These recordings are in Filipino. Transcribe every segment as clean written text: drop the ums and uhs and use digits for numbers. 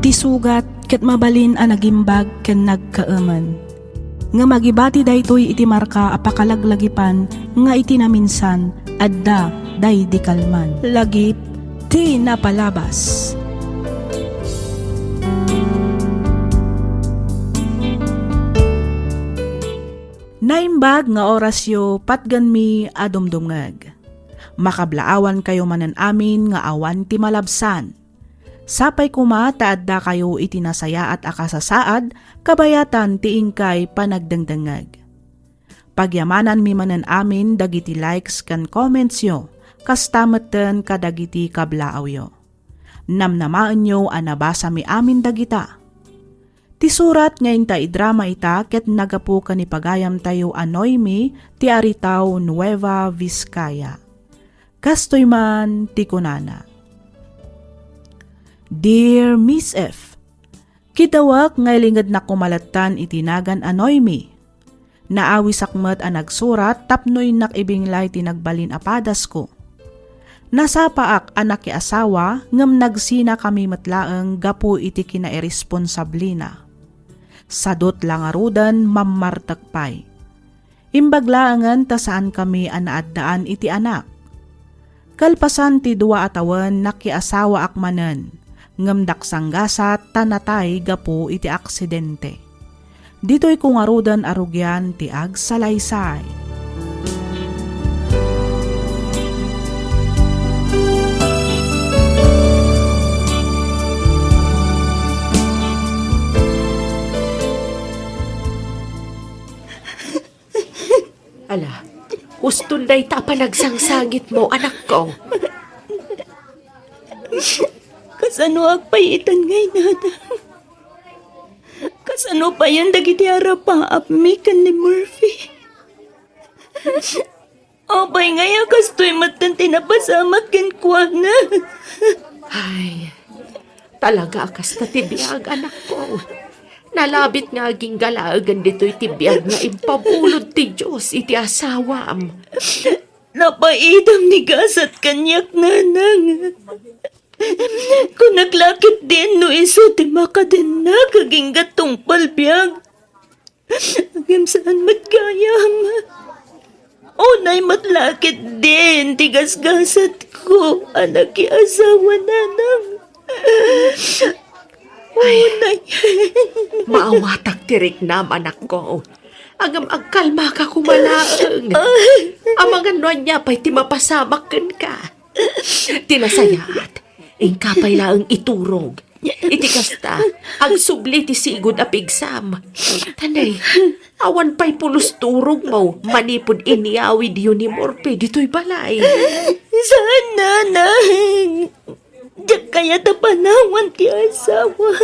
Ti sugat ket mabalin a nagimbag ken nagkaaman. Nga magibati daytoy iti marka apakalaglagipan nga iti naminsan adda day di kalman. Lagip ti napalabas. Naimbag nga orasyo patgan mi adumdumngag. Makablaawan kayo manan amin nga awan ti malabsan. Sapay kuma taadda kayo itinasaya at akasasaad, kabayatan ti ingkay panagdangdangag. Pagyamanan mi manan amin dagiti likes kan comments yo, kastameten kadagiti kablaaw yo. Namnamaan yo anabasa mi amin dagita. Ti surat ngayon ta idrama ita ket nagapu ni pagayam tayo anoy mi ti aritaw Nueva Vizcaya. Kastoy man ti kunana. Dear Miss F, kitawak ngay lingad na kumalatan itinagan anoy mi. Naawi sakmet a nagsurat tapnoy nakibinglay tinagbalin apadas ko. Nasapaak anak ki asawa ngem nagsina kami matlaeng gapu iti kinairresponsablina. Sadot lang arudan mammartakpay. Imbaglaangan ta saan kami anaaddaan iti anak. Kalpasan ti dua atawan nakiasawa akmanen. Ngamdak sanggasat tanatay gapu iti aksidente. Dito'y kung arudan arugyan ti agsalaysay. Ala, hustun day ta panagsangsangit mo, anak ko. Kasano agpayitan ngay nana? Kasano pa yan dagiti arapa apmikan ni Murphy? Apay ngaya kastoy matan tinapasamak ken kwa na. Ay, talaga akas na tibiyag, anak ko. Nalabit nga aging galaagan dito'y tibiyag nga impabulod ti Diyos iti asawam. Napaidam ni gasat kanyak nanang. Kung naglakit din no iso ti makadin na kaging gatong palbiyag. Agam saan matgayam. Unay matlakit din ti gasgasat ko anak ki asawa nanang. Unay. Maawatak tirik nam, anak ko. Agam agkalma ka kumalaang. Amangan no niya pa'y timapasamakan ka. Tinasayat. Ingkapay laang iturog. Iti kasta, agsubli ti sigod a pigsam. Tanay, awan pa'y pulos turog mo, manipod iniawid yun ni Morpe, dito'y balay. Saan nanang? Diyak kaya tapanawan ti asawa.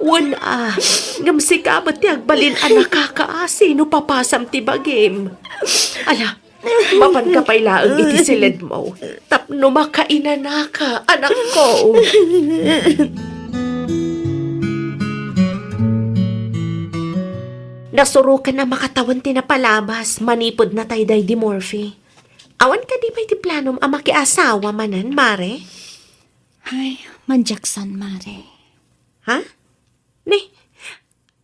Wala, ngamsikabat ti agbalin a nakakaasi no papasam ti bagim. Ala, mapan ka pa'y laang iti silid mo. Tapno makainana ka, anak ko. Nasuro ka na makatawan tinapalabas, manipod na tayday di Morphe. Awan ka di ba'y ti planom ang makiasawa manan, Mare? Ay, manjaksan, Mare. Ha? Ne,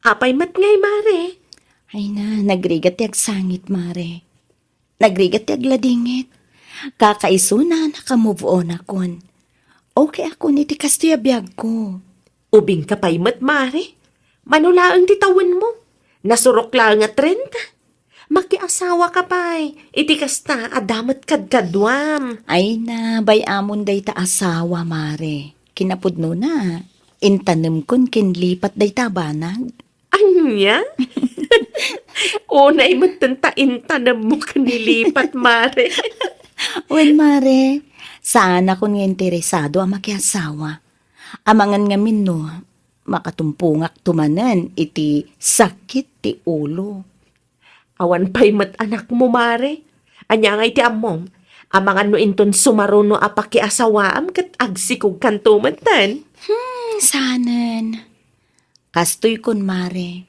apay mat ngay, Mare. Ay na, nagrigat ti agsangit, Mare. Nagrigat ti agladingit. Kakaiso na nakamove on akon. Okay ako ni ti kastoy abiyag ko. Ubing ka pa'y mat, Mare. Manulaang titawan mo. Nasurok lang nga 30. Makiasawa ka pa'y. Iti kasta, adamat kadkadwam. Ay na, bayamon day ta asawa, Mare. Kinapudno na. Intanem kon kinlipat day tabanag. Anya? Unay matantain tanam mo kanilipat, Mare. Well, Mare, saan ako nga interesado ang makiasawa. Amangan nga no, makatumpungak tumanan iti sakit ti ulo. Awan pa'y mat anak mo, Mare. Anya nga iti amom. Amangan no inton sumaruno apakiasawaam kat agsikog kantumatan. Sanan. Kastoy kon, Mare.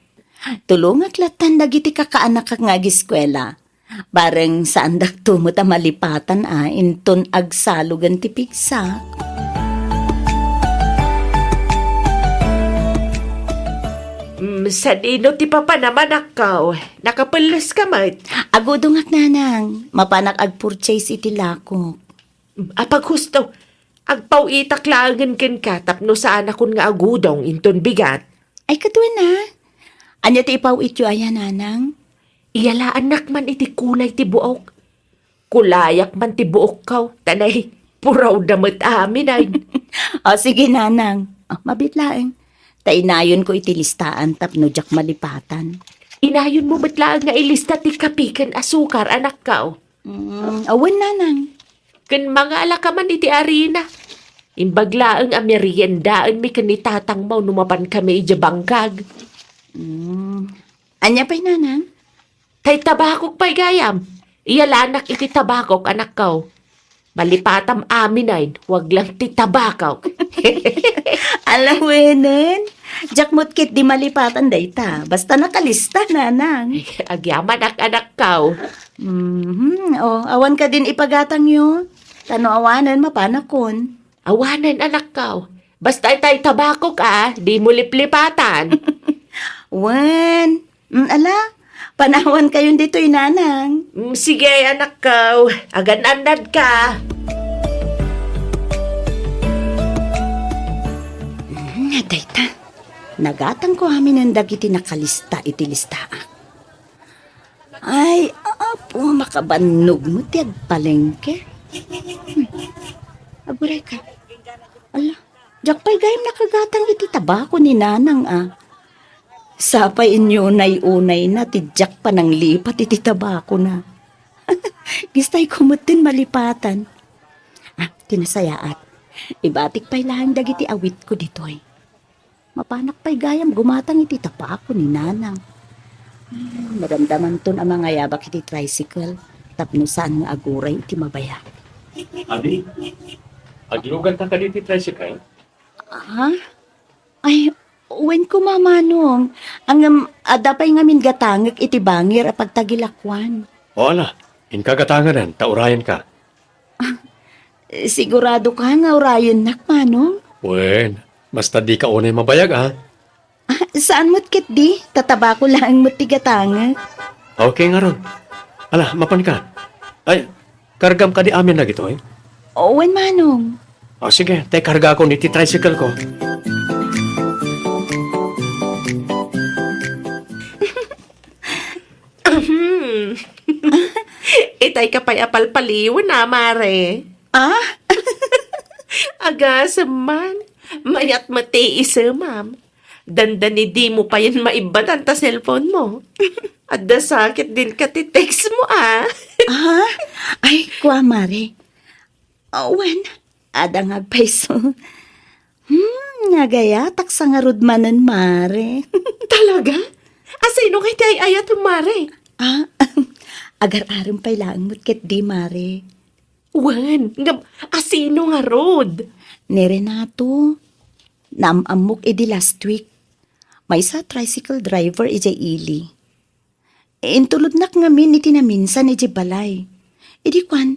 Tulungat latan dagiti kakaanak kag nga giskwela. Bareng saan dakto mo ta malipatan inton agsalugan ti pigsak. Sa dino ti papa naman akaw. Nakapulos ka mat. Agudong nanang, mapanak ag-purchase iti lakok. Apag husto, agpawitak laangan ken ka tapno saan akon nga agudong inton bigat. Ay, katuan na. Anya ti ipaw ityo ayan, nanang? Iyala anak man iti kulay ti buok. Kulayak man ti buok kaw. Tanay, puraw damat amin ay. O, sige, nanang. Mabitlaeng. Tainayon ko iti listaan tapno jak malipatan. Inayon mo batlaan nga ilista ti kapikan asukar anak kaw. Awan, nanang. Ken mga alakaman iti arena. Imbaglaang a meriendaan mi kanitatang mo numapan kami ija bangkag. Anya pa'y, nanang? Tay tabakok pa'y gayam. Iyalanak iti tabakok anak kaw. Malipatam amin ay, wag lang ti tabakaw. Alawenen. Jak mutkit di malipatan dayta. Basta nakalista, nanang. Agyaman anak kaw. O, awan ka din ipagatang yo. Tano awanan mapanakon. Awanan anak kaw. Basta tay tabakok di mo liplipatan. Wen. Ala, panawan kayon dito'y nanang. Sige anak kaw, agan-anad ka. Dayta, nagatang ko amin ang dagiti nakalista iti listaan. Ay, apo, makabanog mo ti agpalengke. Aguray ka. Ala, jak pa'y gayam nakagatang iti tabako ni nanang Sapay inyo unay na tidyak pa ng lipat iti tabako na. Gistay kumutin malipatan. Tinasayaat. Ibatik pa'y lahang dagiti awit ko ditoy. Mapanak pa'y gayam gumatang iti tabako ni nanang. Maramdaman ton ang mga yabak iti tricycle. Tapno saan nga aguray iti mabaya. Adi, aglugan ta ka dito tricycle. Ay, wen ko mamanong. Ang adapay ngamin gatangag iti bangir a pagtagilakwan. O ala, inkagatanganan, taurayan ka. Sigurado ka nga orayon nak, manong? Wen, basta di ka unay mabayag Saan mo't kit di? Tataba ko lang mo't tigatangag. Okay nga ron. Ala, mapan ka. Ay, kargam ka di amin na gito Owen, manong. O sige, tay karga ko niti tricycle ko. Itay ka pa'y apalpaliwan na, mare. Agas man. Mayat mati isa, ma'am. Dandani di mo pa yan maibatan ta cellphone mo. At da sakit din ka ti text mo, Ay, kwa, mare. Owen, adang agpaiso. Nagayatak sa nga rudmanan, mare. Talaga? Asino kay ti ay ayat, mare? Agar-aram pa'y lang mo't kit di, mare. Wan, asino nga rod? Ni Renato, naamamok edi last week. May sa tricycle driver ijay ili. Intulod nak ngamin iti na minsan ijay balay. Idi kwan,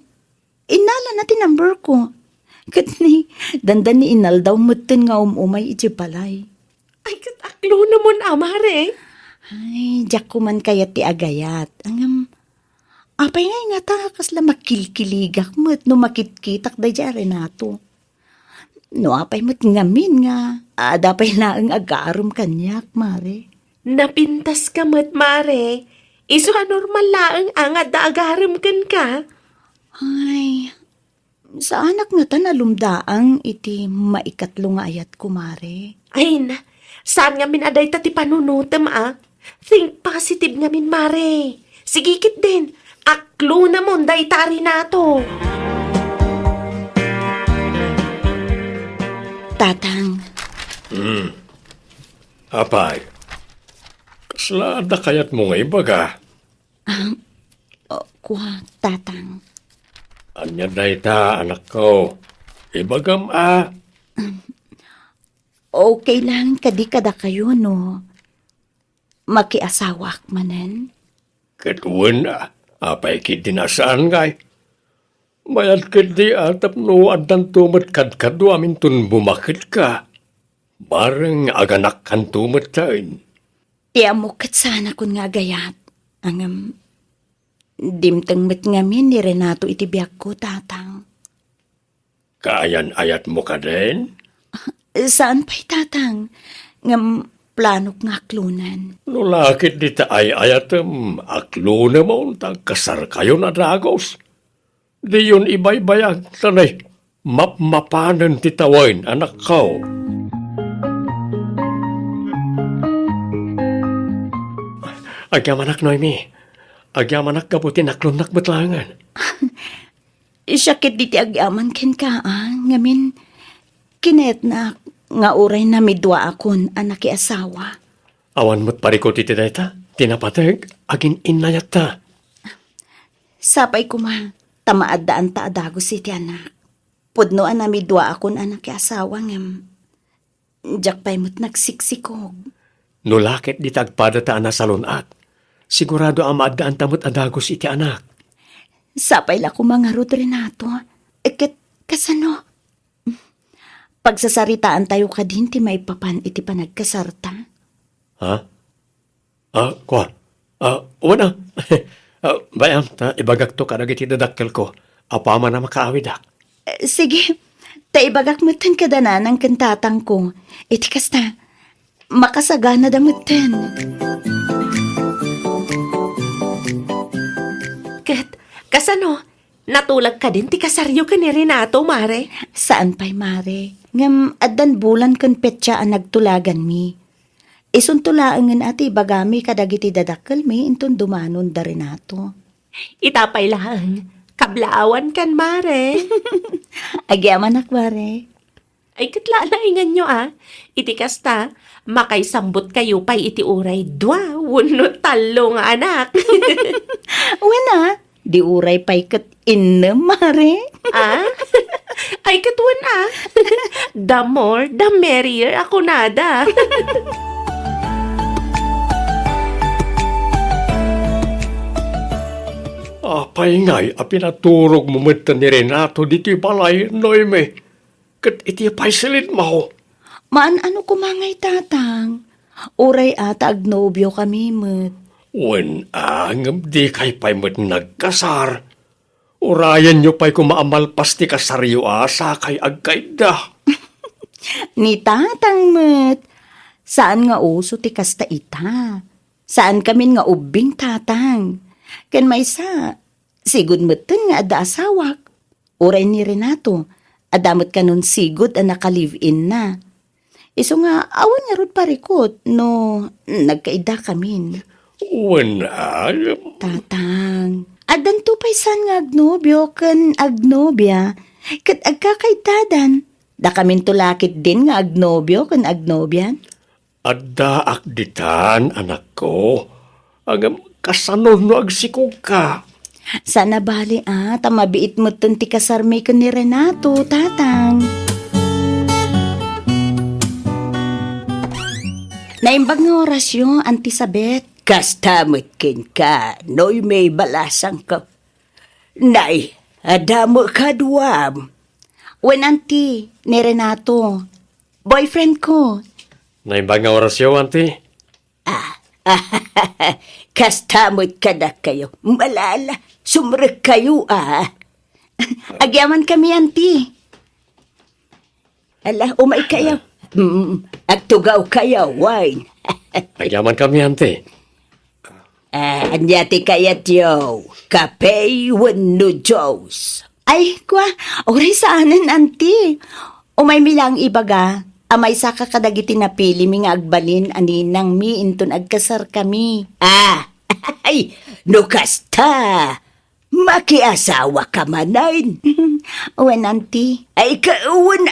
inala na ti number ko. Kat ni, dandan ni inal daw mutin nga umay ijay balay. Ay, kataklo naman, mare. Ay, jak ko man kayat ti agayat. Apay nga ta kasla makilkiligak mo't no makitkitak da dya Renato. No apay mo't ngamin nga. Adapay laang agarum kanyak, mare. Napintas ka mat, mare. Iso ka normal laang angad da agaram kan ka. Ay, sa anak nga ta nalumdaang iti maikatlo nga ayat ko, mare. Ay na, saan nga min aday ta ti panunutam, Think positive nga min, mare. Sigikit din. Aklo na mo, day tari na to. Tatang, Apay, kasla da kayat mo nga ibaga. kwa, tatang. Anya day ta, anak ko. Ibagam Okay lang, kadi kada kayo, no? Makiasawak manen. Katuan apay kit dinasaan kay. Mayat kit di atap no adan tumat kadkado amin tun bumakit ka. Bareng aganak kan tumat tain. Tiamukit sana kun nga gayat. Ang dimtang met ngamin ni Renato iti biyak ko, tatang. Kaayan-ayat mo ka din? Saan pa'y tatang? Ngam planok nga aklunan. Nulakit di ta ay ayat aklo na mo, kasar kayo na dragos. Di yun ibay-bayag, tanay, mapmapanan titawain, anak ko. Agyamanak, Noemi. Agyamanak kabutin aklon nakbutlangan. Sakit di ti agyaman ken ka, ngamin kinet na nga uray na midwa akon anak ki asawa. Awan mo't parikot iti dayta, tinapatag, agin inayat ta. Sapay ko ma, tamaad daan ta adagos iti anak. Pudnoan na midwa akon anak ki asawa ngam. Diyak pa'y mo't nagsiksikog. Nulakit di tagpada ta na salunat. Sigurado ang maadaan tamot adagos iti anak. Sapay la ko mga Renato. Eket kasano? Pagsasaritaan tayo ka din ti may papan iti panagkasarta. Ha? Kwa? Wala. Bayam, ibagak to karag iti dadakkel ko. Apama na makaawidak. Sige, taibagak mo ten kadanan ang kantatang ko. Iti kasta, makasagana damot ten. Kasano? Natulag ka din ti kasaryo ka ni Renato, Mare? Saan pa'y mare? Ngam addan bulan kan petsa ang nagtulagan mi. Isuntulaangan ati bagami kadagiti dadakkel mi intun dumanon da Renato. Itapay lang. Kablaawan kan, Mare. Agyaman akbare. Ay, katla na ingan nyo, Iti kasta, makaisambot kayo pa'y iti uray. Dwa, wano talo nga anak. Wala, di uray pa'y kat inem mare. Ay, katuan, The more, the merrier ako nada. Apay ngay, apinaturog mo mata ni Renato diti balay, Noemi. Kat iti paisilid mo. Maan ano kumangay tatang? Uray ata agnobyo kami met. Wen angam di kay pa'y mo't nagkasar. Urayan nyo pa'y kumaamalpas ti kasaryo sakay agkayda. Ni tatang met. Saan nga uso ti kasta ita? Saan kami nga ubing tatang? Ken maysa, sigud meten nga ada asawak. Uray ni Renato, adamot kanon sigud ang naka-live-in na. Iso nga, awan nga rod parikot, no, nagkaida kamin. Wen Tatang, adan to pa'y san nga agnobyo ken agnobya, kat agkakaitadan. Da kamin tulakit din nga agnobyo ken agnobyan. adda akditan, anak ko. Agam kasanon no agsikog ka. Sana bali tamabiit mo ti kasarmi ken ni Renato, tatang. Naimbag nga orasyon, Antisabet. Kastamot ken ka, noy may balasang ka. Nay, adamo ka duwam. Wen anti, ni Renato, boyfriend ko. Naimbag nga orasyon, auntie. Kastamot ka na kayo. Malala, sumrek kayo Agyaman kami, anti. Ala, umay kayo. Agtugaw kayo, wine. Agyaman kami, auntie. Anyati kayat yo, kape wano Diyos. Ay, kwa, oray saanan, anti. Umay milang ibaga, amay sa kakadagiti na pili mi nga agbalin aninang mi inton agkasar kami. Ay, no kasta, makiasawa ka manayin. Uwan, anti. Ay, kauwan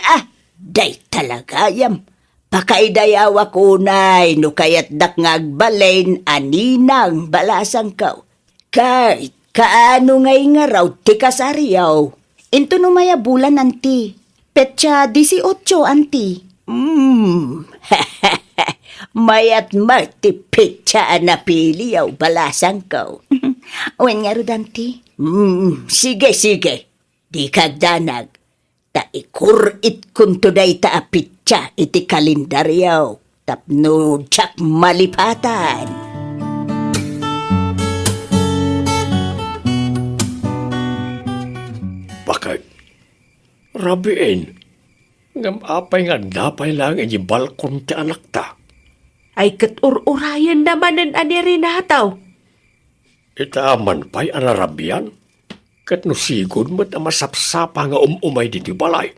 day talaga yam. Pakaidayawa kunay, no kayat dak nga agbalin aninang balasang kaw. Kahit kaano ngay nga raw ti kasariyaw. Into no maya bulan, anti. Petsa 18, anti. Mayat marti petsa na piliyaw balasang kaw. Uwan nga ro, anti. Sige. Di kagdanag. Ta ikurit kun today ta apitsa iti kalendaryaw. Tapno tsak malipatan. Bakit? Rabiin. Ngam apay nga dapay lang inyi balkon ti anak ta. Ay katur-urayan naman ang ani Renataw. Itaaman pa'y anarabian. Kat no sigod mo't ang masapsapa nga umay diti balay.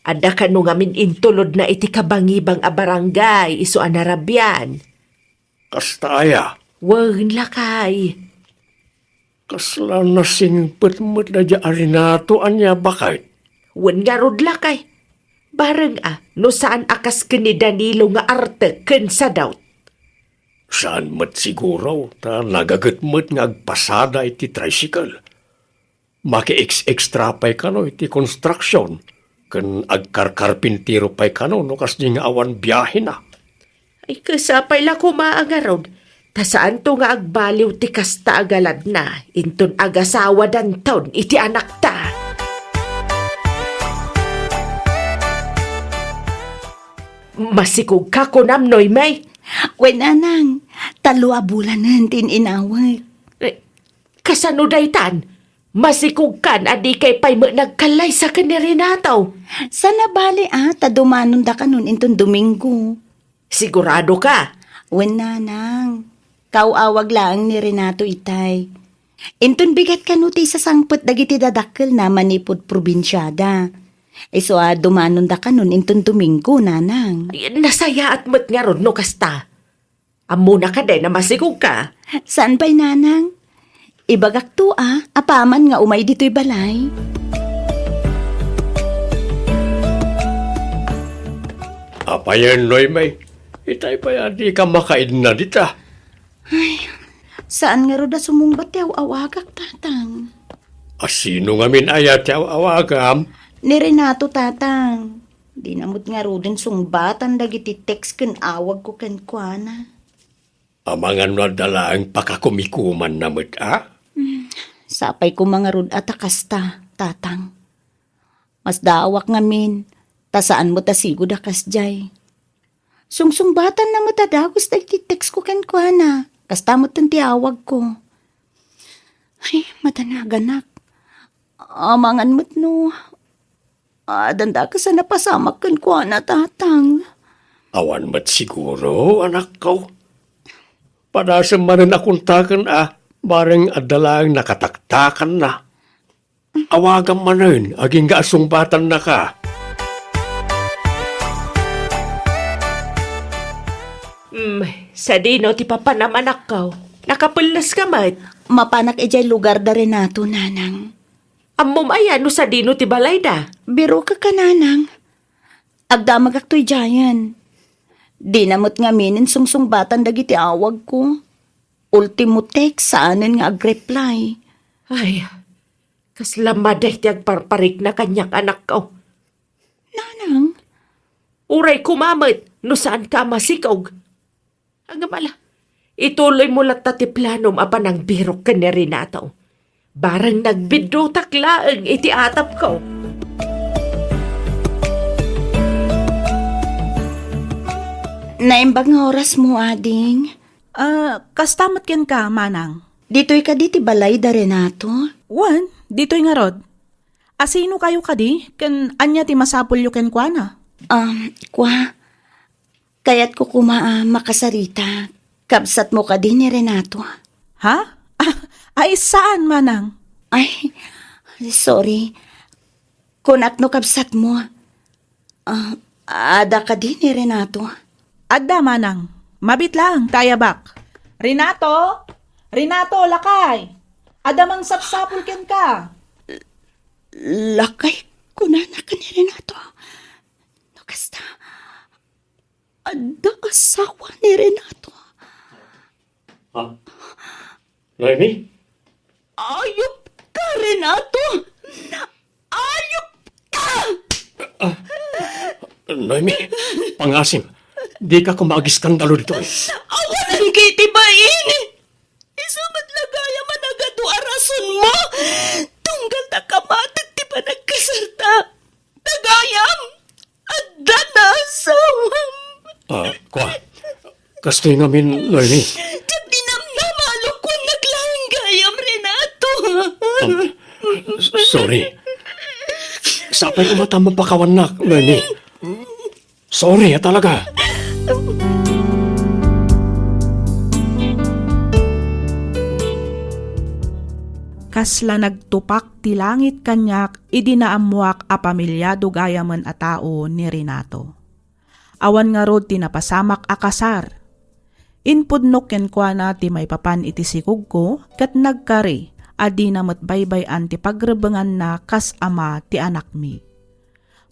Ada ka nung amin intulod na iti kabangibang a barangay, iso anarabian. Kasta aya. Wag lakay. Kasla na singpet mo't na di arinato anya bakit? Wan nga rod lakay. Bareng no saan akas ni Danilo nga arte ken sa daw. Saan mo't siguro ta nagagat mo't nga agpasada iti tricycle. Maki-extra pa'y kano iti construction. Kan agkarkarpintiro pa'y kano no kas di nga awan biyahe na. Ay kasapay la kumaagarod. Ta saan to nga agbaliw ti kasta agalad na. Inton agasawa dan taon iti anak ta. Masikog ka kunamnoy may. Wen anang, talua bulanan tin inawag. Kasano daytan? Masikog kan adi kay pay mo nagkalay sa kanirinataw. Sana bali tadumanon da ka nun inton Domingo. Sigurado ka? Wen nanang, kauawag lang ni Renato itay. Inton bigat kanuti sa sangput dagiti dadakkel na manipod probinsyada. Iso dumanon da ka nun inton Domingo, nanang. Nasaya at mat nga ron no kasta. Amo na ka day na masikog ka. Saan ba'y nanang? Ibagak to apaman nga umay dito'y balay. Apayan noy may. Itay pa yan di ka makain na dita. Saan nga ro da sumungbat yaw awagak, tatang? Asino nga min ayat yaw awagam? Ni Renato, tatang. Di namot nga ro din sungbatan dagiti text ken awag ko ken kuana. Amangan na dala ang pakakumikuman na mo't Sapay ko mga rod at akasta, tatang. Mas daawak ngamin, tasaan mo tasigod akas jay. Sungsungbatan na matadagos dagiti text ko ken kuana. Kasta mo ti awag ko. Ay, matanaganak. Amangan mo't no. Danda ka sa napasamak kan kuana, tatang. Awan mat siguro, anak ko. Padasa manin akong takan bareng adalang nakataktakan na. Awagan manin, aging gaasumbatan na ka. Sa dino ti papanamanak ka. Nakapulas ka mat. Mapanak ejay lugar da Renato, nanang. Ammom ayan no sa dino ti balay da. Biro ka kananang. Agdamag akto'y jayan. Di namot nga minin sungsungbatan dagiti awag ko. Ultimo text saanin nga agreply. Ay, kaslamaday ti agparparik na kanyak anak ka. Nanang, Uray kumamit, no saan ka masikog. Agamala, ituloy mo lang ti planom apan ang birok ka ni Renato. Barang nagbidro taklaang iti atap ko. naimbag nga oras mo, ading. Kastamot ken ka, manang. Dito'y ka di ti balay da Renato. Wan, dito'y nga rod. Asino kayo kadi, ken anya ti masapulyo ken kuana? Kwa, kayat ko makasarita. Kabsat mo ka di ni Renato. Ha? Ay, saan, manang? Ay, sorry. Kunak no kabsat mo. Ada ka di ni Renato. Adda, manang. Mabit lang, tayabak. Renato? Renato, lakay. Adamang sapsapul ken ka. Lakay ko na ka ni Renato. Nakasta. Ada asawa ni Renato. Noemi? Ayop ka, Renato! Ayop ka! Noemi, pangasim. Di ka kumagiskandalo dito eh. Awalan kitibain! Isamat lagaya managado arason mo! Tunggal na kamatag ti pa nagkasarta! Tagayam! Adda na asawam! Kwa, Kastoy ngamin, Noemi. Diyak dinamnamalo ko naglaing gayam, Renato. Sorry. Sapay ko mata mapakawanak, Noemi. Sorry, talaga. Kasla nagtupak ti langit kanyak, idinaamuak a pamilyado gayaman a tao ni Renato. Awan nga rod ti napasamak a kasar. Inpudnok ken kuana ti may papan iti sikog ko, kat nagkari, adi na matbaybayan ti pagrebengan na kas ama ti anak mi.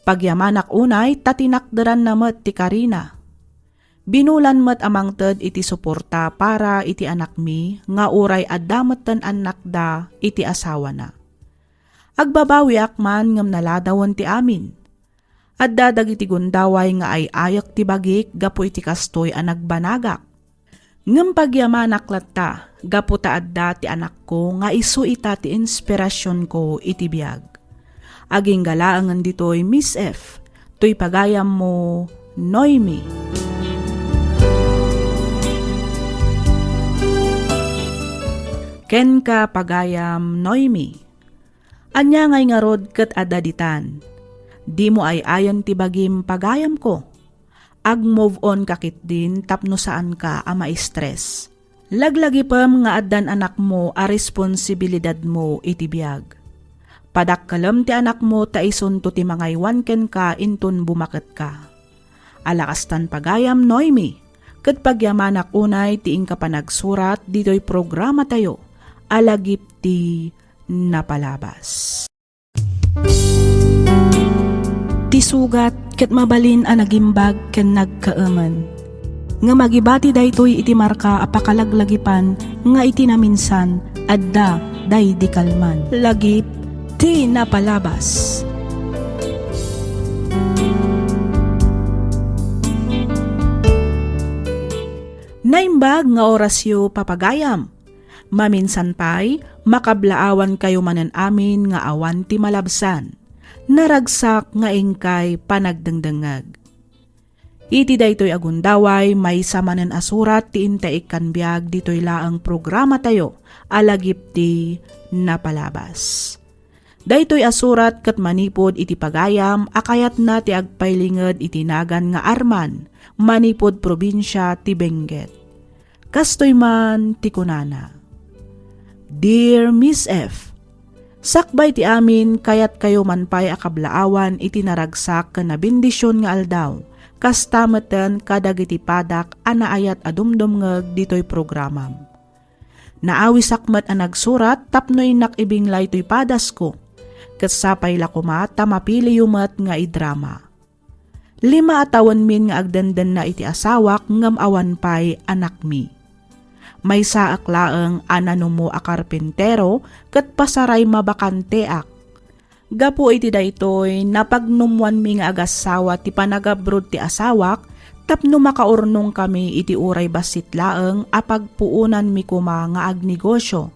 Pagyamanak unay, tatinakdaran na mat ti Karina. Binulan mat amang ted iti suporta para iti anak mi, nga uray addametan anak da iti asawa na. Agbabawi akman ngam naladawon ti amin. Adda dagiti gundaway nga ay ayak ti bagik gapu iti kastoy a nagbanagak. Ngem pagyamanak latta, gapu ta adda ti anak ko nga isu ita ti inspirasyon ko iti biag. Aging galaangan ditoy Miss F, tuy pagayam mo Noemi. Ken ka pagayam Noemi. Anya ngay nga rod ket adaditan. Di mo ay ayon ti bagim pagayam ko. Ag move on kakit din tapno saan ka ama stress. Laglagi pam nga addan anak mo a responsibilidad mo iti biag. Padakkalem ti anak mo ta isunto ti mangaywan ken ka intun bumaket ka. Alakastan pagayam Noemi. Ket pagyamanak unay ti ingka panagsurat ditoy programa tayo. Alagip ti napalabas. Ti sugat ket mabalin a nagimbag ken nagkaaman. Nga magibati daytoy iti marka a pakalaglagipan nga iti naminsan adda day di kalman. Lagip ti napalabas. Naimbag nga orasyo papagayam. Maminsan pa'y makablaawan kayo manan amin nga awan ti malabsan. Naragsak nga ingkay panagdengdengag. Iti daytoy agundaway may samanen asurat ti intaik kanbiag ditoy laang programa tayo alagip ti napalabas. Daytoy asurat ket manipod iti pagayam akayat na ti agpaylinged iti nagan nga Arman manipod probinsya ti Benguet. Kastoy man ti kunana. Dear Miss F, sakbay ti amin kayat kayo manpay akablaawan iti naragsak ken nabindisyon nga aldaw, kastameten kadagiti padak anaayat adumdumngeg ditoy programam. Naawis akmet a nagsurat tapnoy nakibinglay toy padas ko, ket sapay lakuma tamapili yumet nga idrama. 5 atawan min nga agdenden na iti asawak ngem awan pay anak mi. May saak laeng ananumo a karpintero ket pasaray mabakanteak. Gapu iti daytoy napagnumwan mi nga agasawa ti panagabrod ti asawak tapno makaurnong kami iti uray basit laeng a pagpuunan mi kuma nga agnegosyo.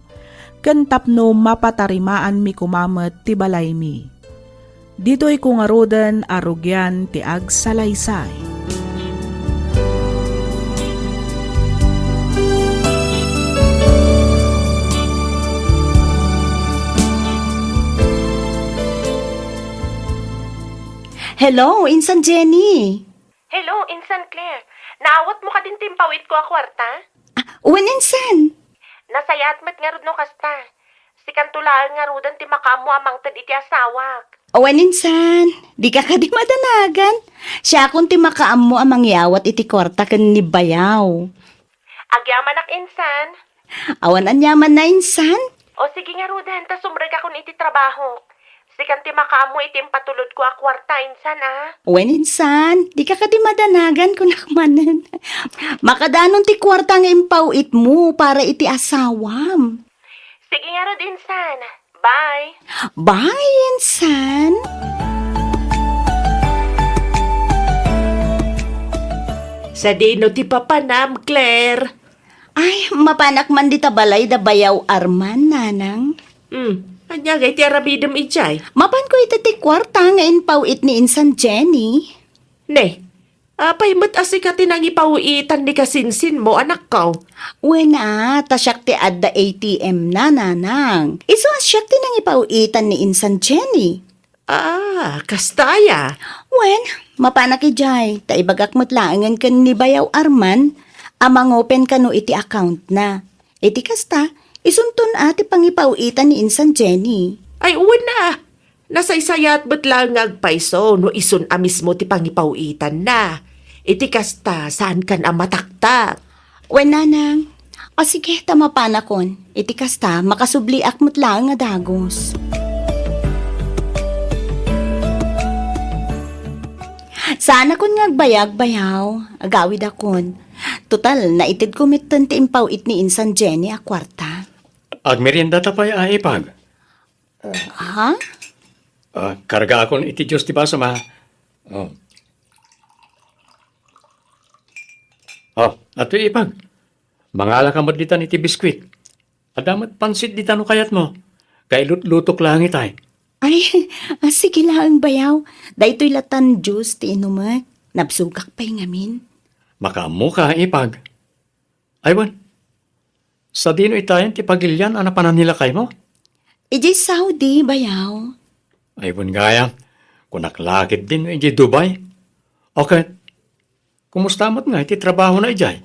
Ken tapno mapatarimaan mi kumamet ti balay mi. Ditoy kung aroden arugyan ti agsalaysay. Hello, Insan Jenny. Hello, Insan Claire. Naawat mo ka din timpawit ko a kwarta? Uwan Insan. Nasayat met nga rod no kasta. Sikan tulaan nga rodan ti makamu amang tad iti asawak. Uwan Insan. Di ka di madanagan. Siya akong ti makaam mo amang yawat iti kwarta ken ni bayaw. Agyaman ak Insan. Awan anyaman na Insan. O sige nga rodan, ta sumreg akon iti trabaho. Sikan ti makamu iti patulod ko a kwarta Insan Uwan Insan. Di ka di madanagan kung nakmanan. Makadanon ti kwarta nga impawit mo para iti asawam. Sige nga rod Insan. Bye. Bye, Insan. Sa dino ti papanam, Claire. Ay, mapanak man di tabalay da bayaw Arman, nanang. Anyagay ti arabidem ijay. Mapan ko iti ti kwarta nga impawit ni Insan Jenny. Ne, Pahimot asi ka tinang ipauitan ni kasinsin mo, anak ko. Wena, tasyak ti adda ATM na, nanang. Iso asyak ti nang ipauitan ni Insan Jenny. Kastaya. Wen, mapanak ijay, ta ibagak mo't laangan kan ni Bayaw Arman, amang open kano iti account na. Iti kasta, isuntun ati pangipauitan ni Insan Jenny. Ay, uwan na. Nasaysayat ba't lang ngagpaiso no isun mismo ti pangipauitan na. Iti kasta, saan kan ang mataktak? Wen, nanang, o sige, tama panakon. Iti kasta, makasubliak mo't lang nga dagos. Sana kun ngagbayag bayaw, agawid akon. Total, naitid kumitan ti impawit ni Insan Jenny a kwarta. Agmerienda ta pa'y Ipag. Ha? Karga akon iti Diyos ti basa ma. Ato Ipag. Mangala ka ditan iti biskwit. Adamat pansit ditan no kayat mo. Kay lutok lang itay. Ay, sige lang bayaw. Daytoy latan juice ti inumak. Nabsugak pa'y ngamin. Makamu ka Ipag. Aywan. Sa dino itayan ti pagilyan ana panan nila kay mo. Ijay Saudi bayaw. Aywan gaya. Kunaklakit din iti Dubai. Okay. Kumusta mo't nga iti trabaho na ijay?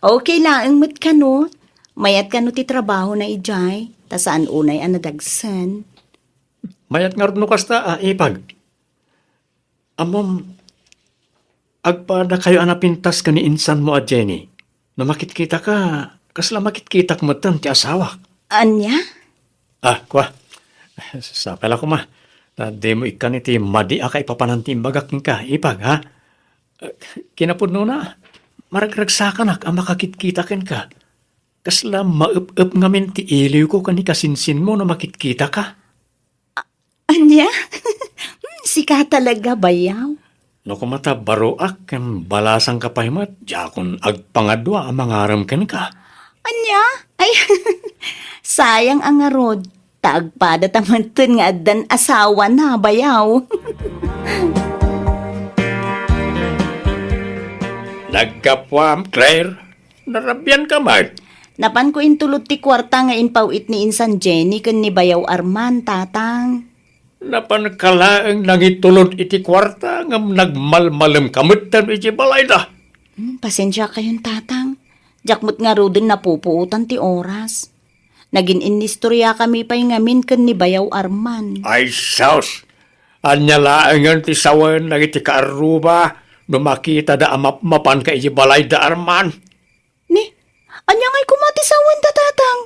Okay lang mo't kano. Mayat kano ti trabaho na ijay. Ta saan unay anadagsan. Mayat nga rin kasta, Ipag. Amom, agpada kayo anapintas ka ni insan mo at Jenny. Na makitkita ka, kasla makitkita ka mo ti asawa. Anya? Kwa. Sapala ko ma. Di mo ikan iti madi akay papanantimbagak ka, Ipag, ha? Kinapudno na. Maragragsakan ang makakitkita ken ka. Kasla maup-up ngamin ti iliw ko kani kasinsin mo na makitkita ka. Anya? Sika talaga bayaw. No kumata baroak ken balasang kapaymat, jakon agpangadwa ang mangaram ken ka. Anya? Ay, sayang ang arod. Taagpada tamantin nga adan asawa na bayaw. Nagkapwam, Claire. Narabyan ka man. Napan ko intulot ti kwarta nga inpawit ni Insan Jenny kan ni Bayaw Arman, tatang. Napankalaang nangitulod iti kwarta ngam nagmalmalam kamutan iti balay da. Pasensya kayon, tatang. Jakmut nga rodin napupuutan ti oras. Naging inistorya kami pa'y ngamin kan ni Bayaw Arman. Ay, saus. Anyalaangan ti sawan nang iti kaaruba no makita da mapan ka iti balay da arman. Ni, anya nga'y kumatisawan ta, tatang.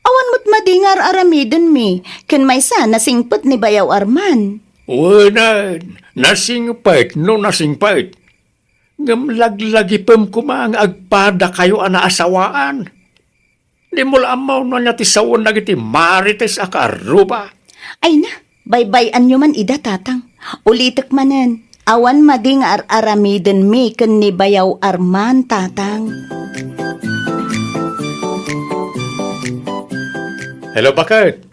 Awan mo't madingar aramidon mi, kan may sa nasingpot ni Bayaw Arman. Wala, nasingpait no nasingpait. Ngam laglagipem kumang agpada kayo ana asawaan. Di mo lamaw na niya ti sawon na iti marites akaruba. Ay na, baybayan nyo man ida, tatang. Ulitek manen, awan madingar aramidon mi, kan ni Bayaw Arman, tatang. Hello, bakit?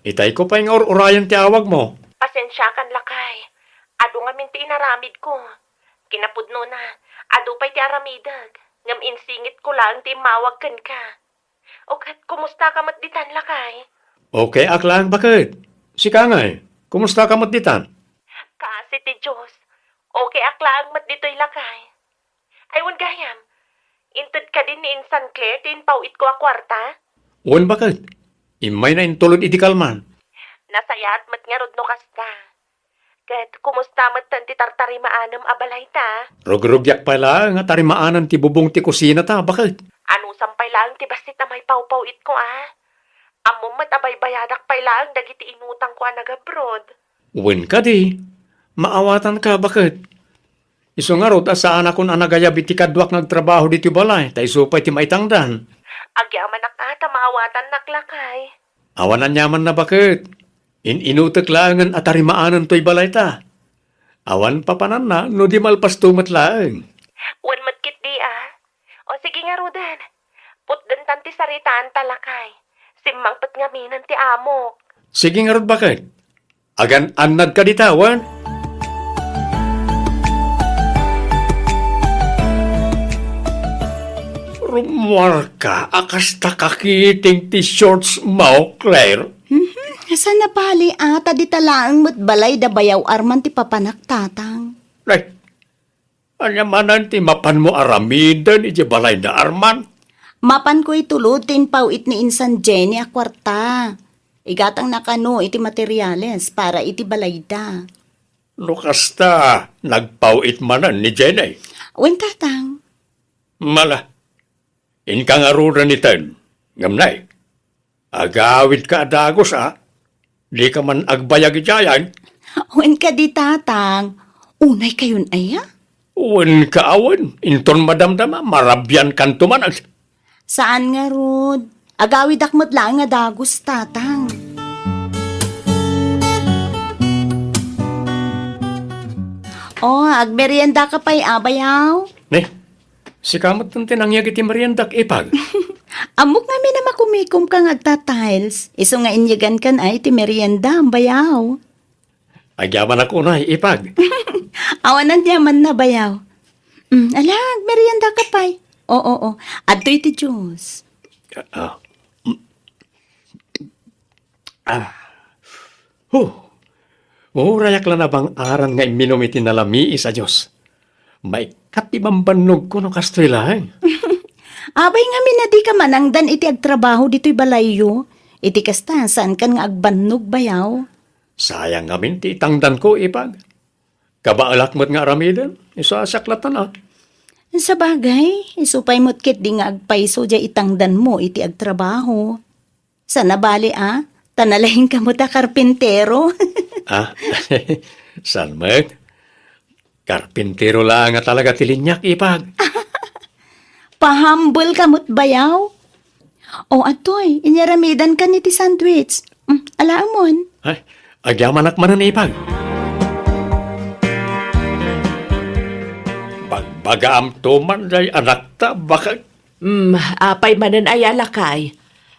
Itay ko pa yung urayan ti awag mo. Pasensya kan lakay. Ado nga min ti inaramid ko. Kinapudno na. Ado pa'y ti aramidag. Ngam insingit ko lang ti mawag kan ka. O kat, kumusta ka matditan lakay? Okay, aklang, bakit? Si Kangay, kumusta ka ditan? Kasi ti Diyos. Okay aklaan matdito'y lakay. Aywan gayam. Intud ka din ni Insan Claire tin pawit ko a kwarta. Uwan bakit? Imay na intulod iti kalman. Nasayat mat nga rod no kasta. Kat, kumusta mat tan ti tartari maanam abalay ta? Rogrogyak pala nga tarimaanan ti bubong ti kusina ta, bakit? Ano sampay lang ti basit na may pawpawit ko Amo mat abay bayadak pay lang dagiti inutang ko nag-abroad. Uwan ka di. Maawatan ka, bakit? Iso nga rod, asaan akong anagayab iti kadwak nagtrabaho diti balay, tay supay ti maitangdan. Agyaman na ka, maawatan naklakay. Awanan yaman na bakit? Inutek laangan at tarimaanan to'y balay ta. Awan papanan na, no di malpas tumat laang. Wan matkit di O sige nga Rudan, putdan tanti saritaan talakay. Simmang pat nga minan ti amok. Sige nga rod, bakit? Agan anad ka ditawan. Marka, akas takakiting ti shorts mo, Claire. Asa na bali ata di talaang mo't balay da bayaw arman ti papanak tatang. Ay, anyamanan ti mapan mo aramidan, iti balay na arman. Mapan ko itulutin pauit ni Insan Jenny a kwarta. Igatang nakano iti materyales para iti balayda. Lukasta, nagpawit manan ni Jenny. Wen tatang, Mala, inkang aruran itan, ngamnay. Agawid ka adagos, Di ka man agbayag ijayan. wen ka di tatang, unay kayon aya? Uwan ka awan, inton madamdama, marabyan kan tumanag. Saan nga rod? Agawid akmat lang nga dagos tatang. Oh, agmerienda ka pa'y abayaw. Ne, si kamot ng tinangyag iti mariendak ipag. Amok nga na makumikom kang agta-tiles. Iso nga inyagan kan ay ti merienda ang bayaw. Agyaman ako na ipag. Awanan yaman na bayaw. Alag, merienda ka pa'y. Oo. Adto iti juice. Rayak lang na bang aran nga iminom iti nalami sa Diyos. May katibambanog ko no kastrilahan. Abay nga minadi ka manangdan iti agtrabaho dito'y balayo. Iti kasta, saan kan nga agbannog bayaw? Sayang ngamin ti itangdan ko ipag. Kabaalak mo't nga aramidan, isasaklatan Sa bagay, isupay mo't kit di nga agpaiso dya itangdan mo iti agtrabaho. Sana bali tanalahin ka mo ta karpintero. Salmet, karpintero lang nga talaga tilinyak ipag. Pahambol ka mo't bayaw. O atoy, inyaramidan ka ni ti sandwich. Alaamon. Ay, agyaman akmanan ipag. Bagbagaam tuman day anak ta, bakit? Apay manan ay alakay.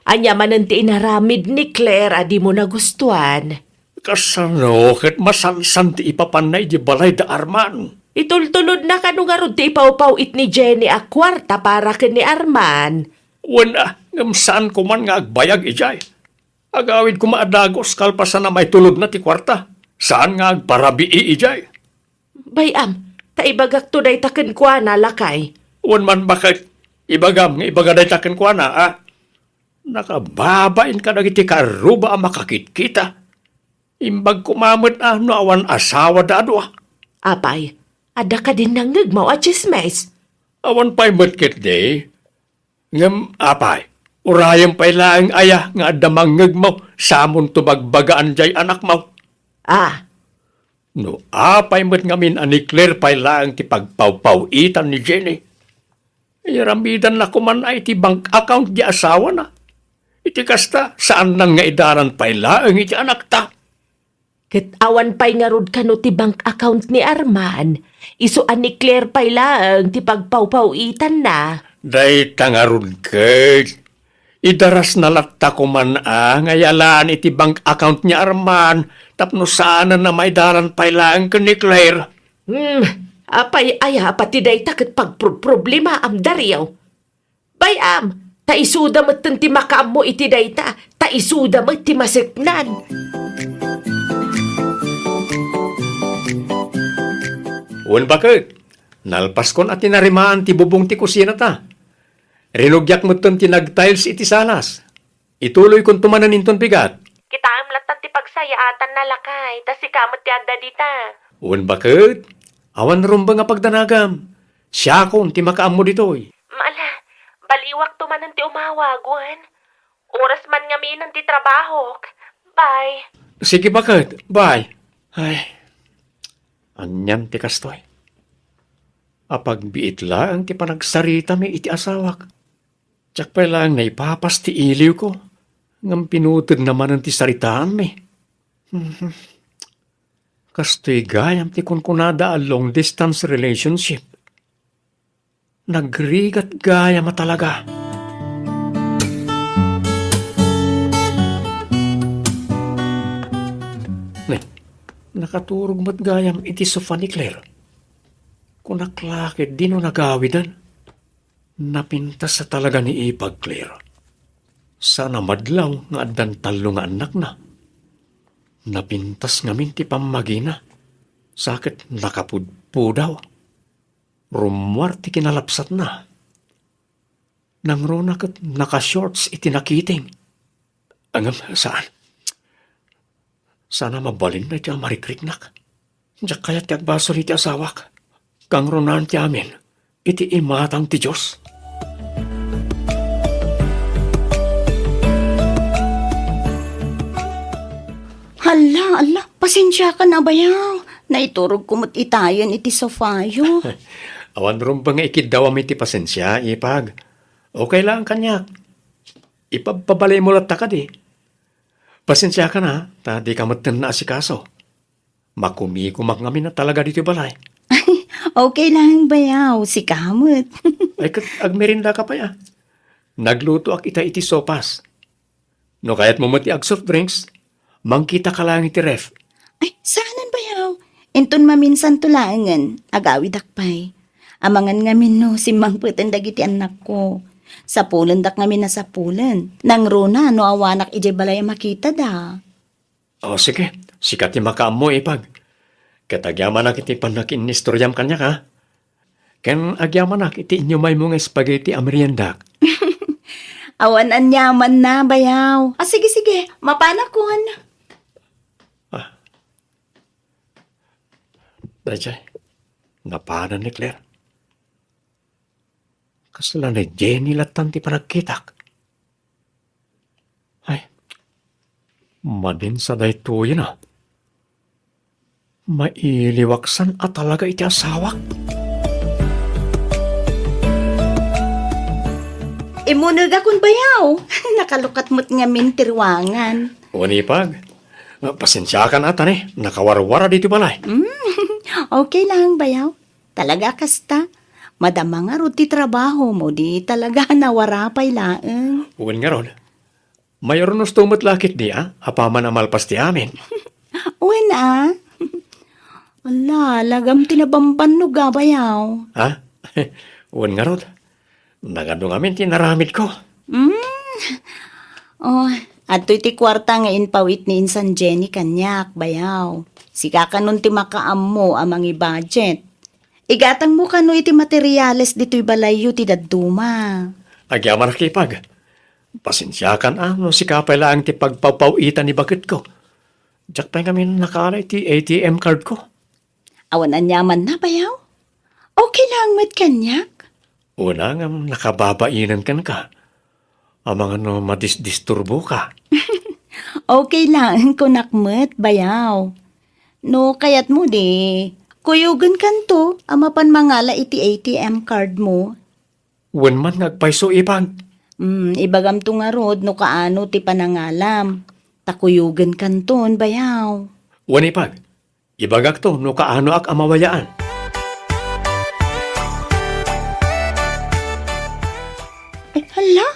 Anya manan ti inaramid ni Claire adi mo nagustuhan. Kasano, ket masansan ti ipapanay di balay da arman. Itultulod na kanu nga rod ti ipaw it ni Jenny a kwarta para ken ni Arman. Wala, ngamsaan ko man nga agbayag ijay. Agawid ko maadagos kalpasan na may tulod na ti kwarta. Saan nga agparabii ijay? Bayam, taibagak to day taken kwa na lakay. Wan man bakit ibagam nga ibagaday taken ko na, Nakababain ka dagiti karuba ang makakitkita. Imbag kumamot no awan asawa dado Apay, ada ka din nang ngagmaw at chismes. Awan pa'y matkit day. Ngam apay, urayang pa'y laang aya nga adamang ngagmaw samon tubagbagaan jay anak mo. No apay mat ngamin ani Claire pa'y laang ti pagpawpawitan ni Jenny. Iramidan na kuman ay ti bank account di asawa na. Iti kasta, saan nang nga idaran pa'y laang iti anak ta? Ket awan pa'y nga rod kano ti bank account ni Arman. Isuan ni Claire pa'y lang ti pagpawpawitan na. Day tangarod ket. Idaras na latta ko man ngayalaan iti bank account ni Arman. Tapno sana na may daran pa'y laang ka ni Claire. Apay aya pati day taket pagproblema am dariyaw. Bayam, taisuda mo ti makaam mo iti dayta, taisuda mo ti masiknan. Uwan bakit? Nalpas kon at tinarimaan ti bubong ti kusina ta. Rinugyak mo ton tinag-tiles iti salas. Ituloy kon tumanan inton bigat. Kitaam latan ti pagsayaatan na lakay, tas ikamot ti adda dita. Uwan bakit? Awan rumba nga pagdanagam. Siya kon ti makaam mo ditoy. Maala, baliwak tumanan ti umawagwan. Oras man nga minan ti trabaho. Bye. Sige bakit? Bye. Ay, anyan ti kastoy. Apag biit lang ti panagsarita mi iti asawak. Tsak pa lang na ipapas ti iliw ko. Ngam pinutod naman ang ti saritaan mi. Kastoy gayam ti kunkunada a long distance relationship. Nagrigat gayam talaga. Nakaturog mat gayam iti sofa ni Claire. Kung naklakit, di no nagawidan. Napintas sa talaga ni Ipag, Claire. Sana madlaw nga addan talo nga anak na. Napintas nga minti pamagina. Sakit nakapudpudaw. Rumwarti kinalapsat na. Nang rona kat naka-shorts itinakiting. Angam, saan? Sana mabalin na tiya marikriknak. Diyak kaya't tiyak baso iti asawak. Kang ronan ti amin, iti imatang ti Diyos. Hala, pasensya ka na bayaw. Naiturog kumot itayan iti sofayo. Awan ron ba nga ikidaw iti pasensya, Ipag? Okay lang kanyak. Ipapabalay mo lang takad eh. Pasensya ka na, ta di ka matan na asikaso. Makumi-kumak ngamin na talaga dito balay. Okay lang bayaw, si kamot. Ay kat agmerinda ka pa ya. Nagluto ak ita iti sopas. No kaya't mo mati ag soft drinks, mangkita ka lang iti ref. Ay, saanan bayaw? Enton maminsan tulangan, agawid akpay. Amangan ngamin no, si mangputan dagiti anak ko. Sa pulan dak ngamin na sa pulan. Nang rona, no awanak ije balay makita da. O sige, sikat ti makaam mo Ipag. Katagyaman nak iti panakin ni storyam kanya ka. Ken agyaman nak iti inyo may mga spaghetti ameriendak. Awan anyaman na bayaw. Ah, sige, mapanakon. Dajay, napanan ni Claire. Kasala ni Jenny latan ti panagkitak. Ay, madin sa dayto yun ah. Mailiwaksan at talaga iti asawak. Imunag akong bayaw. Nakalukat mo't nga mintirwangan. Wanipag, pasensya ka na atan eh. Nakawarwara dito balay. Okay lang bayaw. Talaga kasta. Madama nga ruti trabaho mo, di talaga nawarapay laeng. Uwan nga ron. Mayroon nos tumot lakit di ah. Apaman amalpas ti amin. Uwan ah. Wala, lagam tinabamban no gabayaw. Ha? Uwan nga ron. Nagadong amin tinaramid ko. Oh, at ti kwarta nga inpawit ni Insan Jenny kanyak, bayaw. Sika ka nun ti makaam mo amang i-budget. Igatang mo kano iti materyales dito'y balayo ti daduma. Agyaman nakipag. Pasensya kan no si kapay lang ti pagpapawitan ni bakit ko. Diyak pa kami nakaalay ti ATM card ko. Awan anyaman na, bayaw? Okay lang met kanyak. Una nga nakababainan kan ka. Amang ano madisturbo ka. Okay lang, kunakmet, bayaw. No, kayat mo di. Kuyugan kanto, amapan mangala iti ATM card mo. Wen man nagpaiso Ipag. Ibagam to nga rod, no kaano ti panangalam. Takuyugan kanton, bayaw. Wen Ipag. Ibagak to no kaano ak amawayaan. Ay, hala,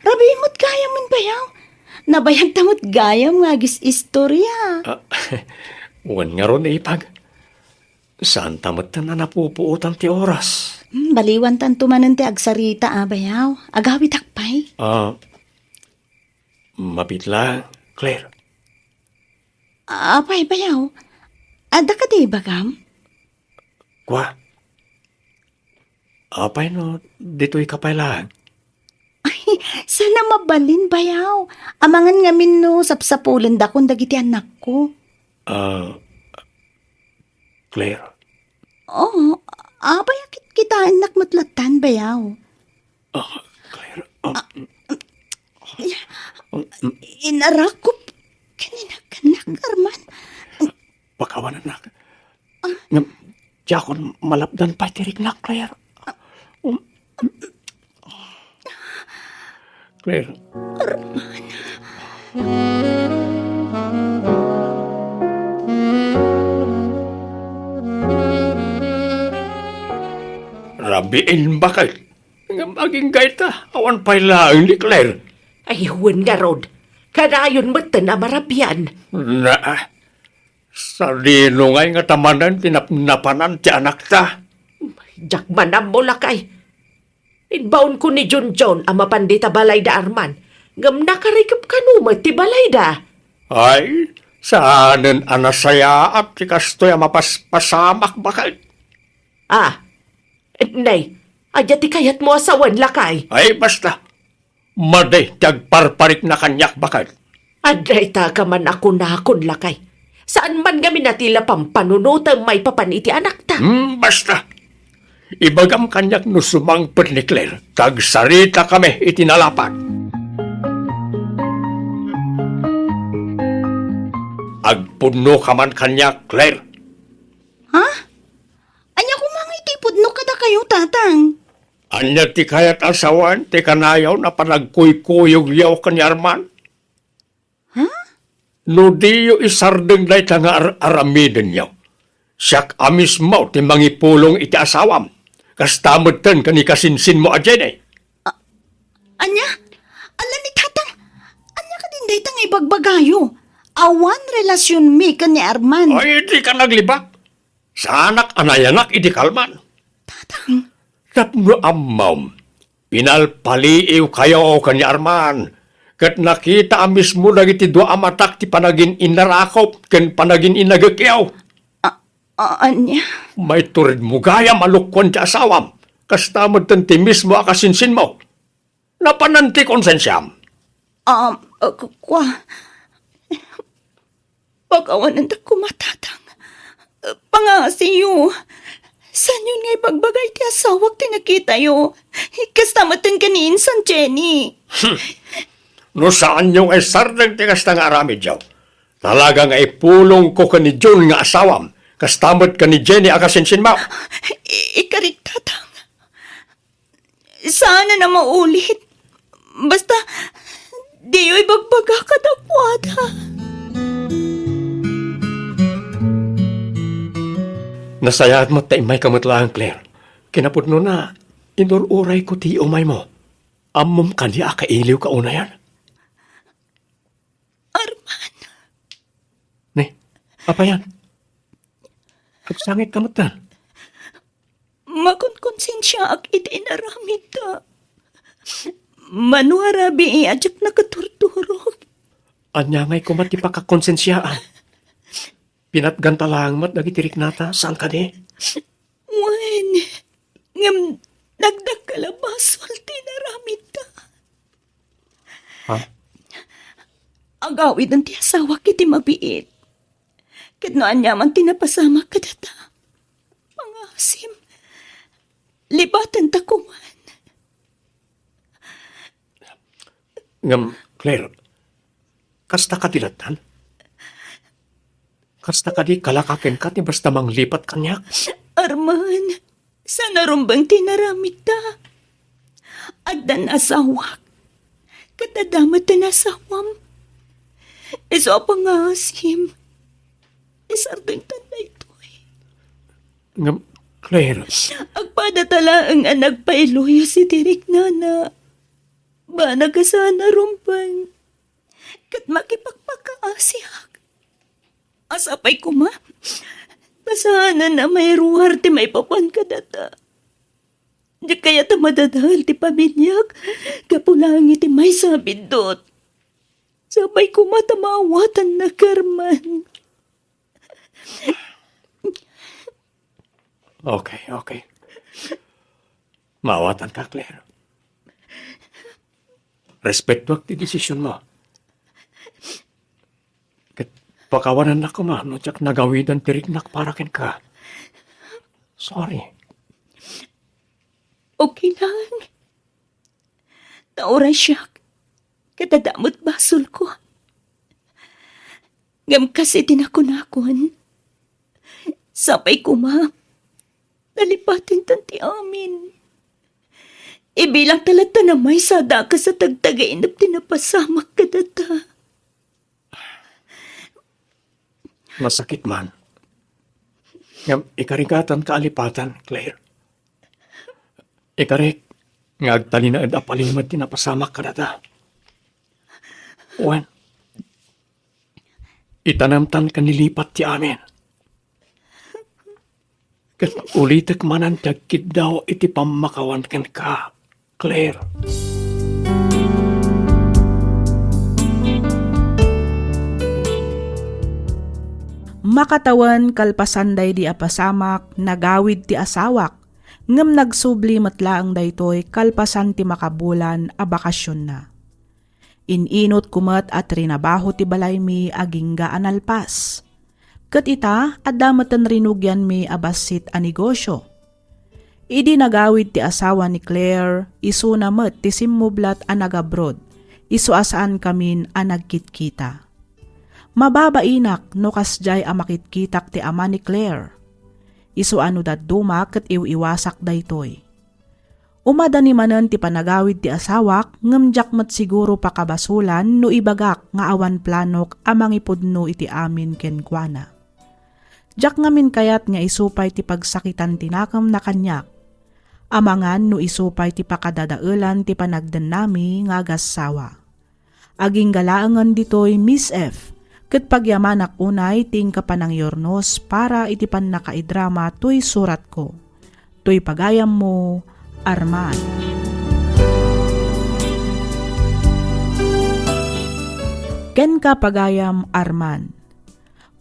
rabimot gaya man, bayaw. Nabayag tamot gaya mga agis istorya. Wen nga ron Ipag. Saan tamot na napupuutan ti oras? Baliwan tanto manan ti agsarita, bayaw. Agawid akpay. Mapit lang, Claire. Apay, bayaw. Ada ka di bagam? Kwa? Apay no, dito'y kapay lang. Sana mabalin, bayaw. Amangan ngamin no, sapsapulan da kung dagiti anak ko. Claire. Oo, bayakit kita anak matlatan, bayaw. Claire. Inarakop. Kanina kanak, Arman. Pakawanan na. Jakon malapdan pa tirik na, Claire. Claire. Rabiin bakit? Maging gaita. Awan pa'y laang ni Claire. Ay, huwin nga rod. Kanayon matan na marabyan. Na, sa dino ngay nga tamanan, tinapnapanan ti anak ta. Diyak manam mo lakay. Inbaon ko ni John ang mapandita balay da Arman. Ngam nakarikip ka numat ti balay da. Ay, saanen anasaya at ti kastoy a mapaspasamak bakal. Ah, nay, adya ti kayat mo asawan lakay. Ay, basta. Maday, tagparparik na kanyak bakal. Aday ta ka man ako na akon lakay. Saan man kami natila pampanunutang may papaniti anak ta. Basta. Ibagam kanyak no sumangpet ni Claire. Tagsarita kami itinalapan. Agpuno ka man kanyak, Claire. Ha? Anya ko mga itipod no kada kayo, tatang. Anya ti kayat asawan, ti kanayaw na panagkuy-kuyog yaw kanyarman. Ha? No diyo isardeng day ta nga aramiden yaw. Siyak amis mo ti mangipulong iti asawam. Kastamod ten kani kasinsin mo adyen. Anya? Ala ni tatang. Anya ka din day tang ibagbagayo. Awan relasyon mi ka ni Arman. Ay, di ka naglibak. Sa anak anayanak iti kalman. Tatang. Tapno amam. Pinalpaliiw kayo kani Arman. Kat nakita amis mo dagiti dua amatak ti panagin inarakop ken panagin inagakyaw. Anya? May turid mo gaya malukwan ti asawam. Kastamod ti mismo akasinsin mo. Napananti konsensyam. Kwa. Pag-awanan da kumatatang. Pangasiyo. San yun nga ibagbagay ti asawak ti nakita yo? Kastamatan ka ni Insan Jenny. No saan yung esardang ti kastang aramid yaw. Talaga nga ipulong ko ka ni John nga asawam. Kastamod ka ni Jenny akasinsin mo. Ikarit tatang. Sana na maulit. Basta, di yo'y bagbaga kadakwada. Nasayat mo ta imay kamatlaang, Claire. Kinapudno na, inururay ko ti umay mo. Amom kanya kailiw ka una yan. Arman. Ne, apa yan? Agsangit kamatan. Makunkonsensya ak iti inaramid ta. Manuarabi ajak nakaturturog. Anya ngay kumati pakakonsensyaan. Pinatganta lang mat nagitirik nata, saan ka di? Wen, ngam nagdakalabasol tinaramid ta. Ha? Agawid ang tiyasawa kiti mabiit. Kadnoan niya man tinapasama kadata. Pangasim, libatan ta kuman. Ngam, Claire, kasta ka dilatan? Kasta ka di kalakaken ka ti basta manglipat kanyak? Arman, sana rumbang tinaramid ta. Agdan asawak. Katadamat na asawam. Iso pangasim. Isardeng tanda ito eh. Ngam, Claire, Agpadatala ang anak pailuyo si Tirik Nana. Ba nagasana rumbang. Kat makipagpakaasihak. Asapay ko ma. Basahanan na may ruhar ti may papan ka data. Di kaya ta madadahal ti pamilyak. Kapulangi ti may sabid dot. Sabay ko matamawatan na karman. Okay. Maawatan ka, Claire. Respeto ti desisyon mo. Kat pakawanan na ko no tsak nagawidan tiriknak para ken ka. Sorry. Okay lang. Taoray siya. Katadamot basol ko. Ngam kasi tinakunakon. Sapay ko ma. Nalipatin tanti amin. Ibilang talata na may sada ka sa tagtagain na tinapasamak ka data. Masakit man. Ngam ikarigatan kaalipatan, Claire. Ikarik, ngagtali na ed apalimad tinapasamak ka data. Wen, itanamtan ka nilipat ti amin. Kat ulitek manan tagkid daw iti pamakawan ken ka. Claire. Makatawan kalpasanday di apasamak, nagawid ti asawak, ngem nagsubli matlaang daytoy kalpasan ti makabulan a bakasyon na. Ininot kumat at rinabaho ti balay mi agingga analpas. Ket ita, adamatan rinugyan mi abasit a negosyo. Idi nagawid ti asawa ni Claire, isu namet ti simmublat a nagabroad, isu asaan kamin a nagkitkita. Mababainak no kasjay a makitkitak ti ama ni Claire. Isu ano daduma ket iwiwasak daytoy. Umada ni manen ti panagawid ti asawak, ngemjak met siguro pakabasulan no ibagak nga awan planok amang ipudno iti amin kenkwana. Jak ngamin kayat nga isupay ti pagsakitan tinakam na kanyak. Amangan no isupay ti pakadadaelan ti panagden nami nga agassawa. Aging galaangan ditoy Miss F. Ket pagyamanak unay ting kapanang yornos para iti pan nakaidrama tuy surat ko. Tuy pagayam mo, Arman. Ken ka pagayam Arman.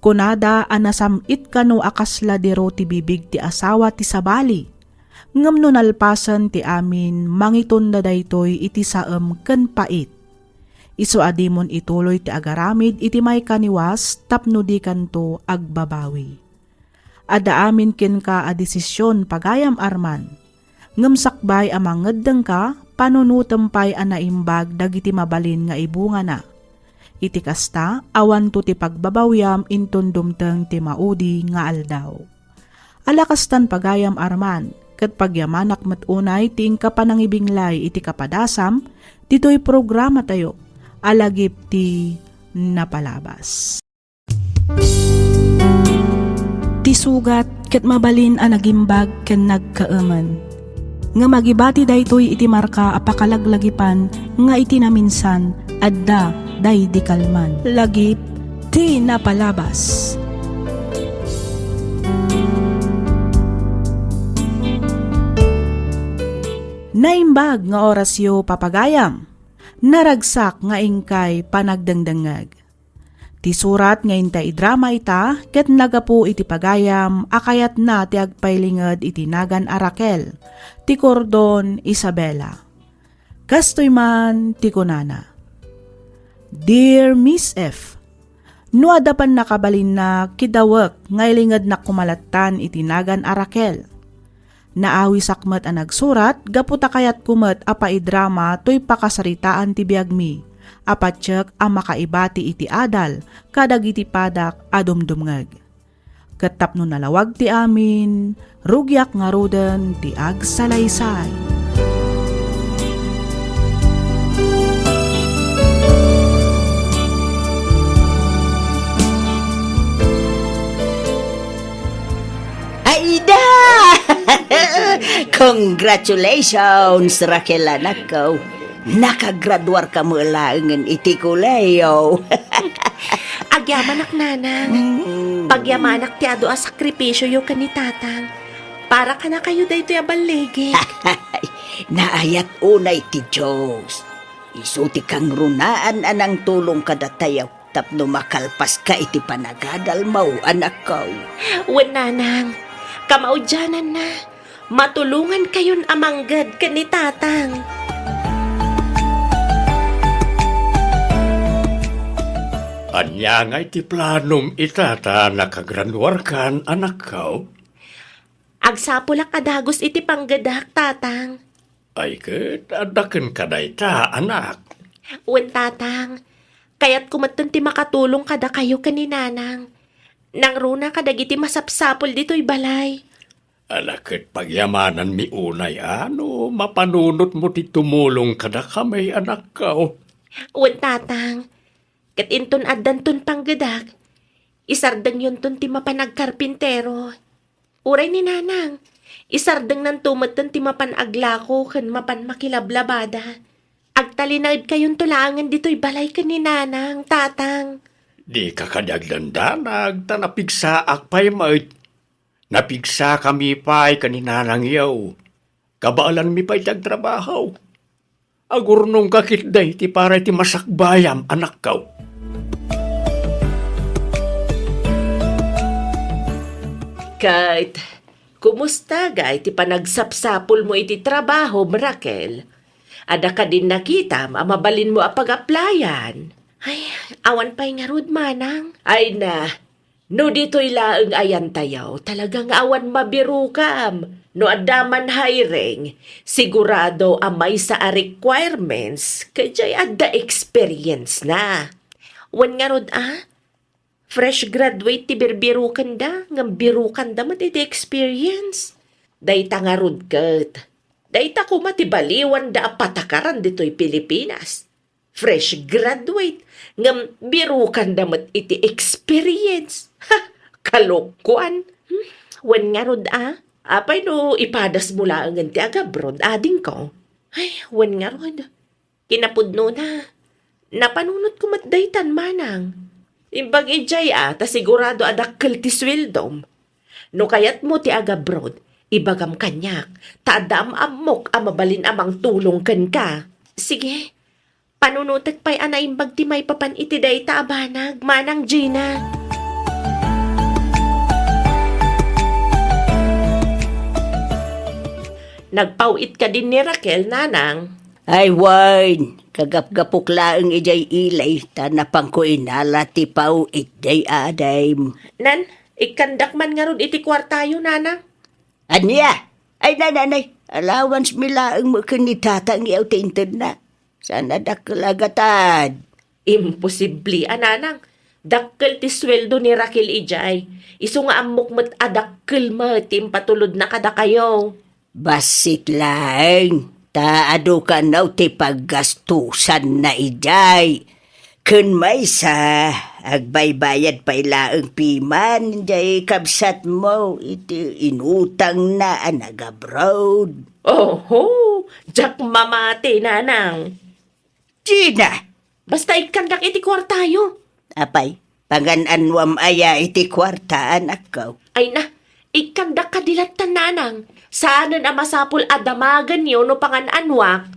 Kunada anasamit kano akasla dero ti bibig ti asawa ti sabali. Ngem no nalpasan ti amin mangiton da daytoy iti saem ken pait. Isu adimon ituloy ti agaramid iti may kaniwas tapno di kanto agbabawi. Ada amin ken ka a desisyon pagayam Arman. Ngem sakbay amang ngeddeng ka panunutem pay a naimbag dagiti mabalin nga ibunga na. Iti kasta awan to ti pagbabawyam inton dumteng ti maudi nga aldaw. Alakastan pagayam Arman ket pagyamanak met unay ting kapanangibinglay iti kapadasam ditoy programa tayo. Alagip ti napalabas. Ti sugat ket mabalin a nagimbag ken nagkaemen. Nga magibati daytoy iti marka apakalaglagipan nga iti naminsan adda day di kalman. Lagip ti napalabas. Naimbag nga orasyo papagayam. Naragsak nga ingkay panagdangdangag. Ti surat nga intay drama ita, ket nagapu iti pagayam, akayat na ti agpailinged iti nagan a Raquel, ti Cordon Isabela. Kastoy man ti kunana. Dear Miss F, no adapan nakabalin na kidawek nga ilinged na kumalatan iti nagan a Raquel. Naawi sakmet ang nagsurat, gaputa kayat kumet apaidrama to'y pakasaritaan ti biagmi. Apatsyak ang makaibati iti adal, kadag iti padak adumdumngag. Katap no nalawag ti amin, rugyak nga roden ti agsalaysay. Aida! Congratulations, Raquel anak ko. Nakagraduar ka mo laangan iti kuleyo. Agyamanak nanang. Pagyamanak ti ado a sakripisyo yo kanitatang. Para ka na kayo daytoy abalegi. Naayat unay ti Diyos. Isuti kang runaan anang tulong kadatayaw tapno makalpas ka iti panagadal mo, anak ko. Wen nanang, kamaudyanan na. Matulungan kayon amanggad kanitatang. Anya nga iti planom itata nakagraduar kan anak ko? Agsapulak kadagos iti panggadak, tatang. Ay ket adaken ka dayta anak. Wen tatang, kaya't kumatan ti makatulong kada kayo kaninanang. Nang runa kadagiti masapsapol dito'y balay. Alaket pagyamanan mi unay ano, mapanunot mo ti tumulong kada kamay anak ko. Wen tatang, kat inton addanton panggadak, isardeng yun ton ti mapanagkarpintero. Uray ni nanang, isardeng nan tumatan ti mapanaglako kan mapan makilablabada. Agtalinaid kayon tulangan dito'y balay ka ni nanang, tatang. Di ka kadagdandanag, tanapigsaak pa'y mait. Napigsa kami pa'y kaninanang yaw. Kabaalan mi pa'y dagtrabaho. Agurnong kakitday ti para ti masakbayam anak kaw. Kahit, kumusta gay ti panagsapsapol mo iti trabaho, Raquel? Ada ka din nakita, mabalin mo ang pag-applyan. Ay, awan pa'y nga rod, manang. Ay na, no dito'y laeng ayan tayaw, talagang awan mabiru kam. No adaman hiring, sigurado amay sa requirements, kajay adda experience na. Wan nga rod, fresh graduate ti birbirukan da, ngam birukan da iti experience. Dayta nga rod kat. Dayta ko matibaliwan da patakaran dito'y Pilipinas. Fresh graduate, ngam birukan da iti experience. Ha, kalokohan. Wan nga rod apay no ipadas mula ang ti agabroad, ading ko. Ay, wan nga rod. Kinapudno na. Napanunot ko matdaytan manang. Imbag ijay ta sigurado adakkel ti swildom. No kayat mo ti agabroad, ibagam kanyak, taadam amok mabalin amang tulong ken ka. Sige, panunutek pa'y imbag ti may papan iti dayta abanag, manang Gina. Nagpawit ka din ni Raquel, nanang. Ay, Wine, kagap-gapok laeng ijay ilay, tanapang ko inala ti pau itjay aday. Nan, ikandak man nga ron iti kwartayo, nanang. Anya? Ay, nanay, allowance mi laeng mo kanitatang iyaw tinted na. Sana dakalagatan. Imposible, nanang. Dakkel ti sweldo ni Raquel ijay. Isu nga amok mat adakkel matim patulod na kada kayo. Basit laeng, taado ka naw ti paggastusan na ijay. Kun may sa agbaybayad pa'y laeng piman, jay kabsat mo, iti inutang na anag-abroad. Oho, jak mamate, nanang. Gina, Basta ikandak iti kwartayo. apay, pangananwam aya iti kwarta anak ko. Ay na, ikandak kadilatan, nanang. Saanan ang masapul adamagan yun no pangananwak.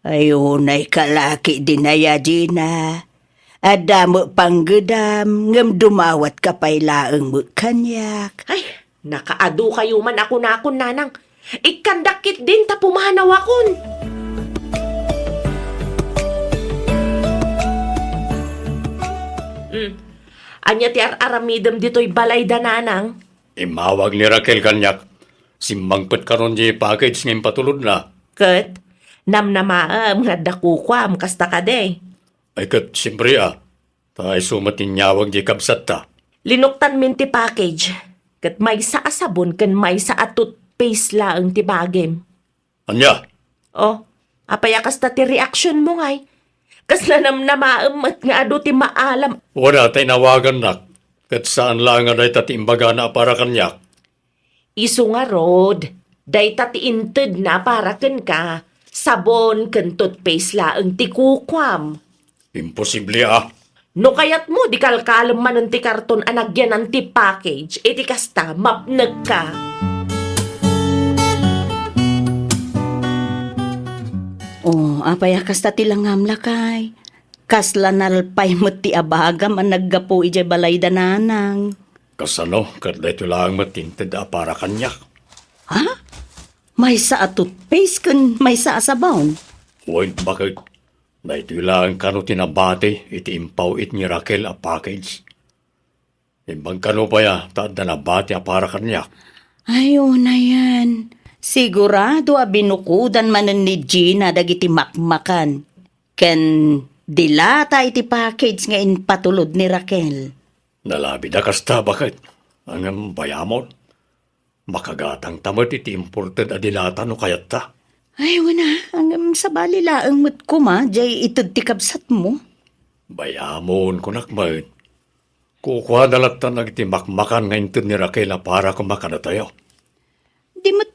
Ayunay kalaki dinaya, Gina. Adamo panggedam, ngem dumawat ka pa'y laeng mo kanyak. Ay, nakaadu kayo man ako na akon, nanang. Ikandakit din ta pumanaw akon. Anya ti aramidem dito'y balay da, nanang. Imawag ni Raquel kanyak. Simbangpet karon di package ngayong patulod na. Kat, namnamaam nga dakukwam kasta ka de. Ay kat, siyempre tayo sumatinyawag di kabsat ta. Linuktan min ti package. Kat may sa asabon kan may sa toothpaste laang ti bagem. Anya, Oh, apaya kasta ti reaction mo ngay. Kas na namnamaam at nga ado ti maalam. wala tayo nawagan nak. Kat saan lang nga dahi tati imbaga na para kanyak. Isu nga rod, day tati inted na para ken ka. Sabon ken toothpaste laang ti kukwam. Imposible No kayat mo, di kalkalam man ang ti karton anagyan ang ti package, iti kasta, mapnag ka. Oh, apay kasta tilangam lakay. Kasla nalpay mo ti abagam ang naggapo ijay balay dananang. Kasano, kat dahito lang matinted para kanyak. Ha? May sa toothpaste kun may sa asabon. Uy, bakit? Dahito lang kano tinabate, iti impaw it ni Raquel package. Imbang kano pa ya, taad na nabate para kanyak. Ayaw na yan. Sigurado binukudan man ni Gina dagiti makmakan. Ken dilata iti package nga patulod ni Raquel. Nalabi na kasta, bakit? Ang bayamon. Makagatang tamot iti imported adilata no kayat ta. Ay, wana. Ang sabali laang mo't kuma, jay itod ti kabsat mo. Bayamon kunakman. Kukuha dalat ta nagtimakmakan nga intod ni Raquel para kumakana tayo. Di mo't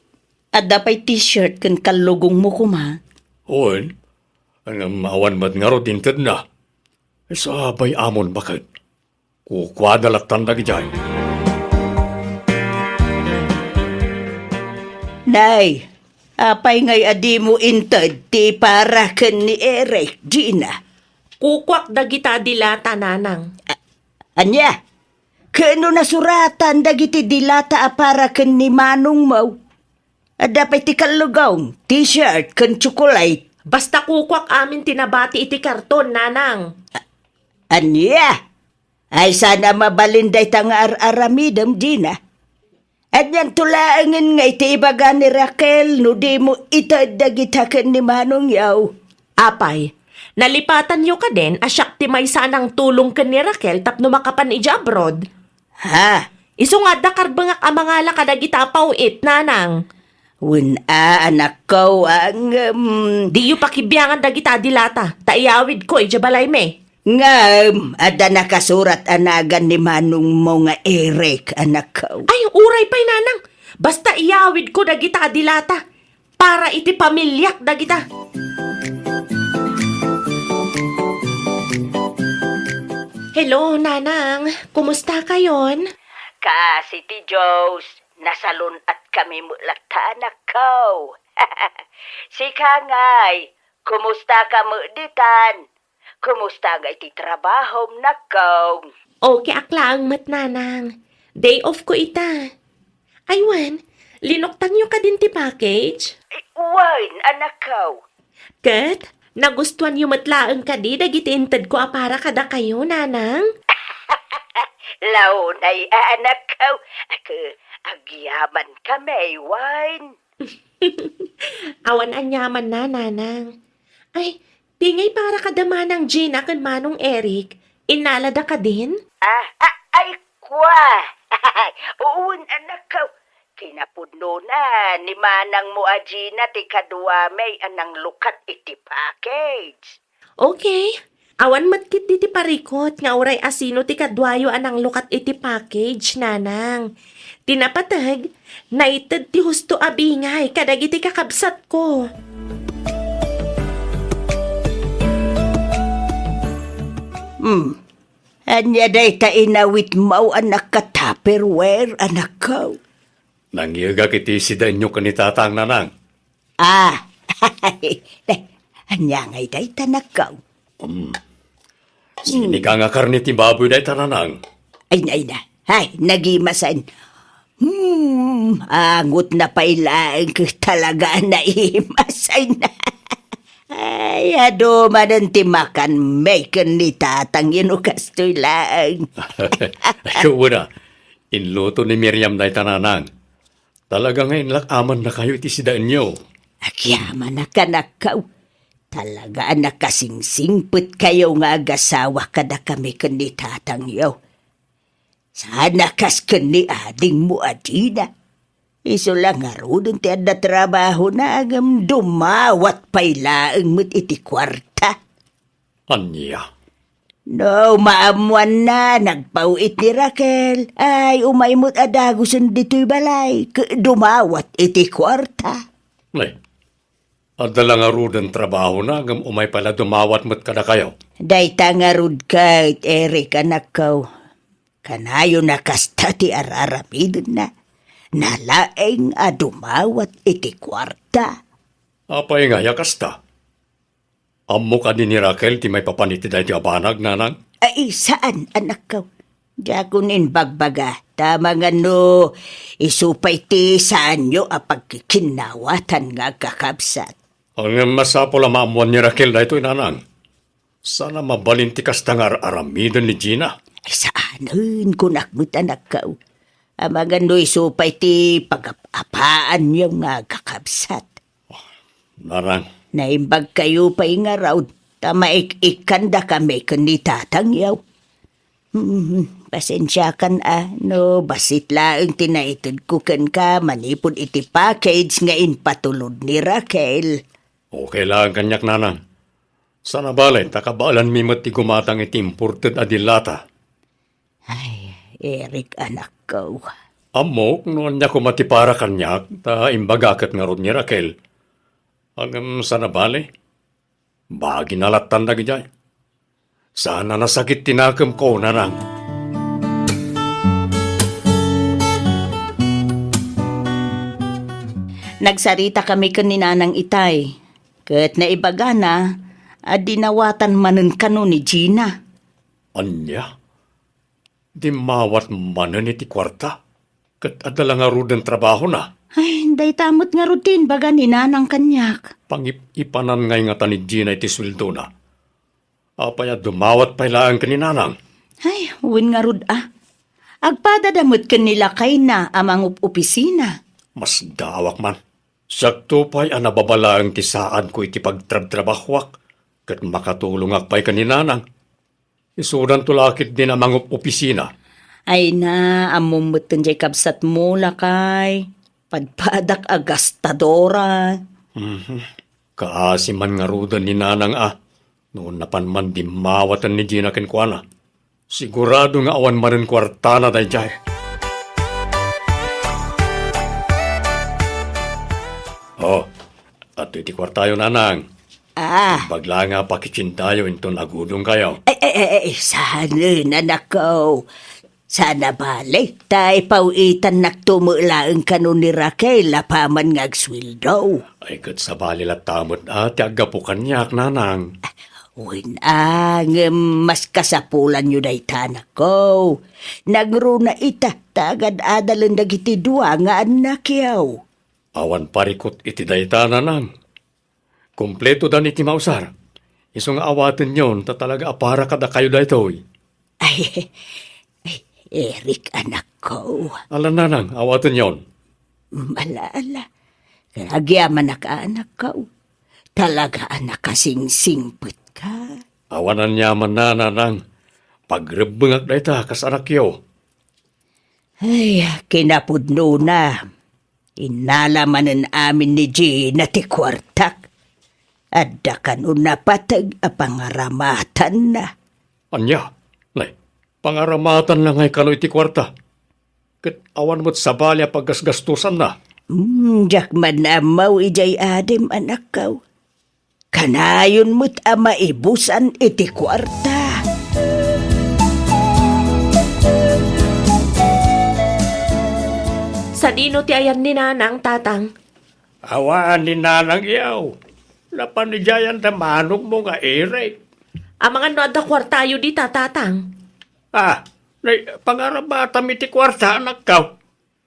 adapay t-shirt kan kalugong mo kuma. Uy, ang maawan mat nga ro intod na. Sa bayamon bakit? Kukuha dalat ta nagjay. Nay, Apay ngay adi mo inted ti para ken ni Eric, Gina. Kukwak dagita dilata, nanang. Anya, kano nasuratan dagiti dilata para ken ni Manong mo? Adapay ti kalugong, t-shirt ken tsukulay. Basta kukwak amin tinabati iti karton, nanang. Anya, ay sana mabalinday tanga aramidam, Gina. At yan tulaangin nga iti ibaga ni Raquel no di mo itadagitakan ni Manong yaw. Apay, nalipatan nyo ka din asyak ti may sanang tulong ka ni Raquel tapno makapan iti abroad. Ha? Iso nga dakar bangak amangala kadagita pauit, nanang. Anak ko ang Di yu pakibiyangan dagita dilata, taiyawid ko ijabalay me. ada nakasurat anagan ni Manong mo nga Eric, anak ko. Ay, uray pa'y nanang. Basta iyawid ko dagita dilata. Para iti pamilyak dagita. Hello, nanang. Kumusta kayon? Kasi ti Diyos, nasalun at kami mulata, anak ko. Si Kangay, kumusta ka mo ditan? Kumusta nga iti trabaho, nakaw? Okay, akla ang mat, nanang. Day off ko ita. Aywan, linoktan nyo ka din ti package? Wine, anak ko. Kat, nagustuhan nyo matlaang ka di, dagitintad ko para kada kayo, nanang? Launay, anak ko. Agyaman kami, wine. Awan anyaman na, nanang. Ay, tingay para kadama ng Gina kan Manong Eric. Inalada ka din? Ay, kwa. Uun, anak ko. Kinapudno na ni Manang mo Gina ti kadwa may anang lukat iti package. Okay. Awan matkit di ti parikot nga uray asino ti kadwayo anang lukat iti package, nanang. Tinapatag, naited ti husto abingay kadagiti kakabsat ko. Anya day ta inawit mo anak ka Tupperware, anak ko. Nangyaga kiti sida inyo kanitatang nanang. Anya ngay day ta nakaw. Sinika nga karni ti baboy day tananang. Ay na. Ay, nagimasan. Angot na pailaan ko talaga na imasay na. Ay, ado manan ti makan bacon ni tatang yun o kastoy lang. Una, inluto ni Miriam day tananang. Talaga ngayon lakaman na kayo iti sida inyo. Akyaman na kanakaw. Talaga na kasingsingput kayo nga agasawa kada kami kani tatang yaw. Sana kas kani ading mo Gina. Iso lang nga rodon ti adda trabaho na agam dumawat pailaang mo't iti kwarta. Anya. No, maamuan na, nagpauit ni Raquel. Ay, umaymot adagusan dito'y balay. Dumawat iti kwarta. Nay, adala nga rudan trabaho na agam umay pala dumawat mo't kada kayo. Day tangarud ka, Eric, anak ko. Kanayo na kasta ti araramidon na. Nalaeng dumawat iti kwarta. Apay nga yakasta. Ammo ka din ni Raquel ti may papaniti day ti abanag, nanang? Ay, saan, anak ko? Diyakunin bagbaga. Tama nga no, isupay ti saan nyo apagkikinawatan nga kakabsat. Ang masapol ang maamuan ni Raquel day to'y nanang. Sana mabalinti kastangar aramidan ni Gina. Ay, saanin kunakmut, anak ko? Mga no, isupay ti pag-apaan nyo nga kakabsat. Nanang, Naimbag kayo pa'y nga raw, tamaik-ikanda kami kundi tatangyaw. Pasensya kan no, basit laang tinaitid ko kan ka, manipod iti package nga inpatulod ni Raquel. okay lang kanyak, nanang. Sana balay, takabalan mimot ti gumatang iti imported adilata. Ay, Eric, anak ko. Ammo, noon niya kumatipara kanyak, ta imbagakat nga ron ni Raquel. Agam sana balay. Bagi nalatan na gijay. Sana nasakit tinakam ko, nanang. Nagsarita kami kanina ng itay. Kat naibaga na, dinawatan manen kano ni Gina. Anya? Di mawat manan iti kwarta. Kat adala nga rudeng trabaho na. Ay, day tamot nga rutin baga ni nanang kanyak. Pangipanan ngay nga ni Gina iti sweldo na. Apaya dumawat pa ilaan kaninanang. Ay, uwin nga rud Agpadadamot kanila kay na amang opisina. Mas dawak man. Sakto pa'y anababalaan ti saan ko iti pagtrab-trabahwak. Kat makatulong akpay kaninanang. Isudan tulakit din amang opisina. Ay na, amumutin jay kabsat mo lakay. Padpadak agastadora. Kaasi man nga rudan ni nanang Noon napan man di mawatan ni Gina kenkwana. Sigurado nga awan manen kwartana day jay. Oh, at iti kwartayo nanang. Bagla nga pakichintayo into nagudong kayo. Sana anak ko. Sana balik tay pauitan nagtumulaang kanon ni Raquel lapaman ngagswildo. Ay kat sa balilat tamot ti agapukan niyak nanang. Uwin mas kasapulan nyo na itanak ko. Nagruna ita, tagad adalan dagiti dua nga anak yaw. Awan parikot iti dayta nanang. Kompleto dan iti mausar. Iso nga awatin yon talaga apara kada kayo daytoy. Ay, Eric anak ko. Alam nanang, awatin yon. Malaala. Nagyaman ka anak ko. Talaga anak kasing singput ka. Awanan yaman na nanang. Pagrebengak dayta kas anak yo. Ay, kinapudno na. Inalamanan amin ni Gina ti kwartak. Adda kanon na patag pangaramatan na. Anya, nay, pangaramatan lang ay kano iti kwarta. Kat awan mo't sabali paggasgastusan na. Jak man amaw ijay adim anak ko. Kanayon mo't maibusan iti kwarta. Sa dino ti ayan ni nanang, tatang? Awaan ni nanang yaw. Napanijayan na manok mo nga Eric. Ang mga noada kwartayo di tatang. Pangarabata iti kwarta anak ka.